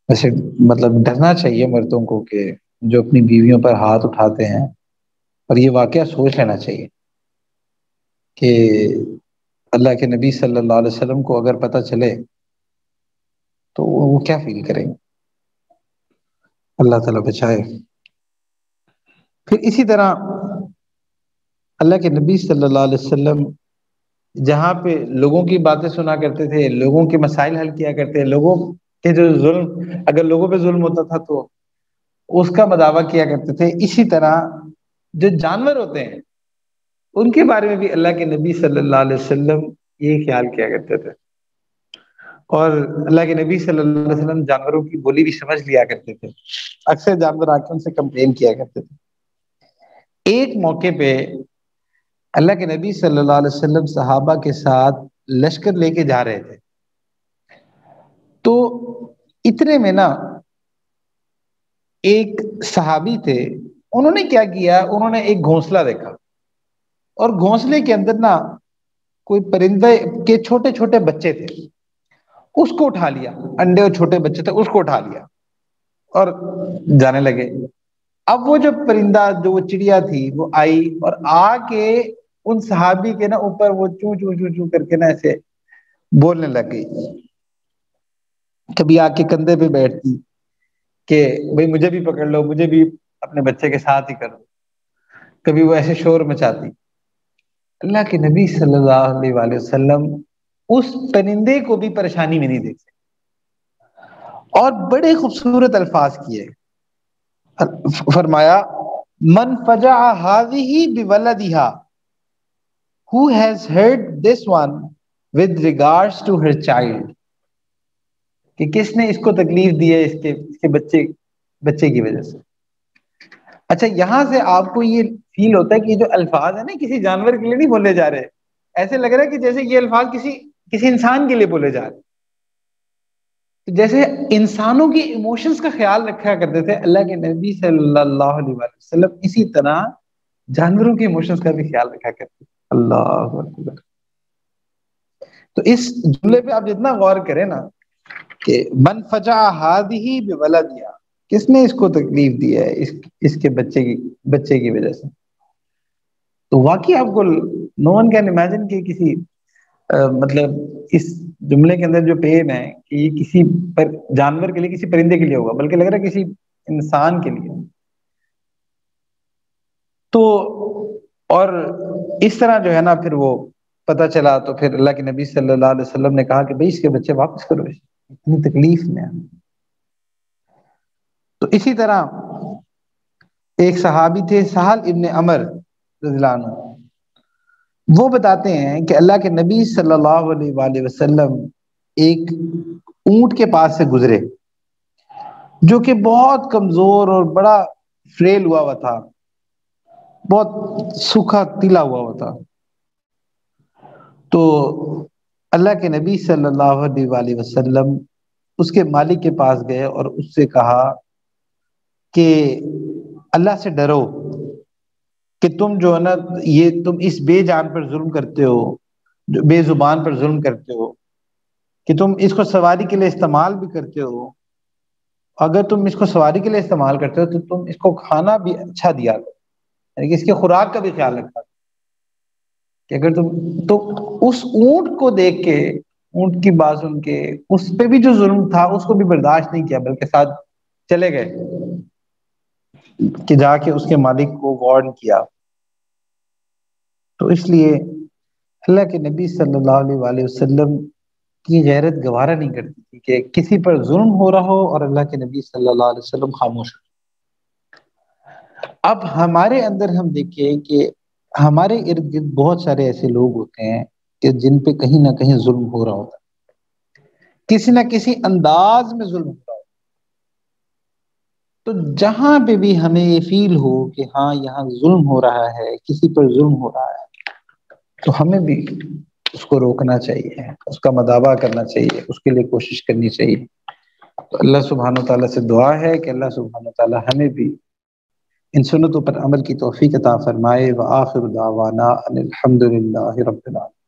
ویسے مطلب ڈرنا چاہیے مردوں کو کہ جو اپنی بیویوں پر ہاتھ اٹھاتے ہیں، اور یہ واقعہ سوچ لینا چاہیے کہ اللہ کے نبی صلی اللہ علیہ وسلم کو اگر پتہ چلے تو وہ کیا فیل کریں گے۔ اللہ تعالیٰ بچائے۔ پھر اسی طرح اللہ کے نبی صلی اللہ علیہ وسلم جہاں پہ لوگوں کی باتیں سنا کرتے تھے، لوگوں کے مسائل حل کیا کرتے، لوگوں کے جو ظلم، اگر لوگوں پہ ظلم ہوتا تھا تو اس کا مداوع کیا کرتے تھے، اسی طرح جو جانور ہوتے ہیں ان کے بارے میں بھی اللہ کے نبی صلی اللہ علیہ وسلم یہ خیال کیا کرتے تھے، اور اللہ کے نبی صلی اللہ علیہ وسلم جانوروں کی بولی بھی سمجھ لیا کرتے تھے۔ اکثر جانور آ کے ان سے کمپلین کیا کرتے تھے۔ ایک موقع پہ اللہ کے نبی صلی اللہ علیہ وسلم صحابہ کے ساتھ لشکر لے کے جا رہے تھے، تو اتنے میں نا ایک صحابی تھے، انہوں نے کیا کیا، انہوں نے ایک گھونسلہ دیکھا اور گھونسلے کے اندر نا کوئی پرندے کے چھوٹے چھوٹے بچے تھے، اس کو اٹھا لیا، انڈے اور چھوٹے بچے تھے، اس کو اٹھا لیا اور جانے لگے۔ اب وہ جو پرندہ، جو وہ چڑیا تھی، وہ آئی اور آ کے ان صحابی کے نا اوپر وہ چو چو چو چو کر کے نا ایسے بولنے لگ گئی۔ کبھی آ کے کندھے پہ بیٹھتی کہ بھئی مجھے بھی پکڑ لو، مجھے بھی اپنے بچے کے ساتھ ہی کر دو۔ کبھی وہ ایسے شور مچاتی۔ اللہ کے نبی صلی اللہ علیہ وآلہ وسلم اس پرندے کو بھی پریشانی میں نہیں دیکھتے، اور بڑے خوبصورت الفاظ کیے۔ فرمایا من فجع هذه بولدها who has heard this one with regards to her child، کہ کس نے اس کو تکلیف دی ہے اس کے بچے کی وجہ سے۔ اچھا، یہاں سے آپ کو یہ فیل ہوتا ہے کہ جو الفاظ ہیں نا کسی جانور کے لیے نہیں بولے جا رہے، ایسے لگ رہا ہے کہ جیسے یہ الفاظ کسی انسان کے لیے بولے جا رہے۔ جیسے انسانوں کی ایموشنز کا خیال رکھا کرتے تھے اللہ کے نبی صلی اللہ علیہ وسلم، اسی طرح جانوروں کی ایموشنز کا بھی خیال رکھا کرتے تھے۔ اللہ اکبر۔ تو اس جملے پہ آپ جتنا غور کریں نا کہ من فجع هذه بولدها، کس نے اس کو تکلیف دی ہے اس کے بچے کی وجہ سے، تو واقعی آپ کو نو ون کین امیجن کہ کسی مطلب اس جملے کے اندر جو پین ہے کہ یہ کسی جانور کے لیے، کسی پرندے کے لیے ہوگا، بلکہ لگ رہا ہے کسی انسان کے لیے۔ تو اور اس طرح جو ہے نا پھر وہ پتہ چلا، تو پھر اللہ کے نبی صلی اللہ علیہ وسلم نے کہا کہ بھئی اس کے بچے واپس کرو، اتنی تکلیف میں۔ تو اسی طرح ایک صحابی تھے سہل ابن عمر رضی اللہ عنہ، وہ بتاتے ہیں کہ اللہ کے نبی صلی اللہ علیہ وآلہ وسلم ایک اونٹ کے پاس سے گزرے جو کہ بہت کمزور اور بڑا فریل ہوا تھا، بہت سوکھا تیلا ہوا تھا۔ تو اللہ کے نبی صلی اللہ علیہ وآلہ وسلم اس کے مالک کے پاس گئے اور اس سے کہا کہ اللہ سے ڈرو کہ تم جو ہے نا یہ تم اس بے جان پر ظلم کرتے ہو، جو بے زبان پر ظلم کرتے ہو، کہ تم اس کو سواری کے لیے استعمال بھی کرتے ہو، اگر تم اس کو سواری کے لیے استعمال کرتے ہو تو تم اس کو کھانا بھی اچھا دیا کرو، یعنی کہ اس کے خوراک کا بھی خیال رکھا کہ اگر تم تو اس اونٹ کو دیکھ کے، اونٹ کی بات سن کے اس پہ بھی جو ظلم تھا اس کو بھی برداشت نہیں کیا، بلکہ ساتھ چلے گئے کہ جا کے اس کے مالک کو وارن کیا۔ تو اس لیے اللہ کے نبی صلی اللہ علیہ وآلہ وسلم کی غیرت گوارا نہیں کرتی تھی کہ کسی پر ظلم ہو رہا ہو اور اللہ کے نبی صلی اللہ علیہ وسلم خاموش ہو۔ اب ہمارے اندر ہم دیکھیں کہ ہمارے ارد گرد بہت سارے ایسے لوگ ہوتے ہیں کہ جن پہ کہیں نہ کہیں ظلم ہو رہا ہوتا ہے، کسی نہ کسی انداز میں ظلم ہو رہا ہوتا ہے۔ تو جہاں پہ بھی ہمیں یہ فیل ہو کہ ہاں یہاں ظلم ہو رہا ہے، کسی پر ظلم ہو رہا ہے، تو ہمیں بھی اس کو روکنا چاہیے، اس کا مداوع کرنا چاہیے، اس کے لیے کوشش کرنی چاہیے۔ تو اللہ سبحانہ و تعالیٰ سے دعا ہے کہ اللہ سبحانہ و تعالیٰ ہمیں بھی ان سنتوں پر عمل کی توفیق عطا فرمائے۔ وآخر دعوانا ان الحمد للہ رب العالمین۔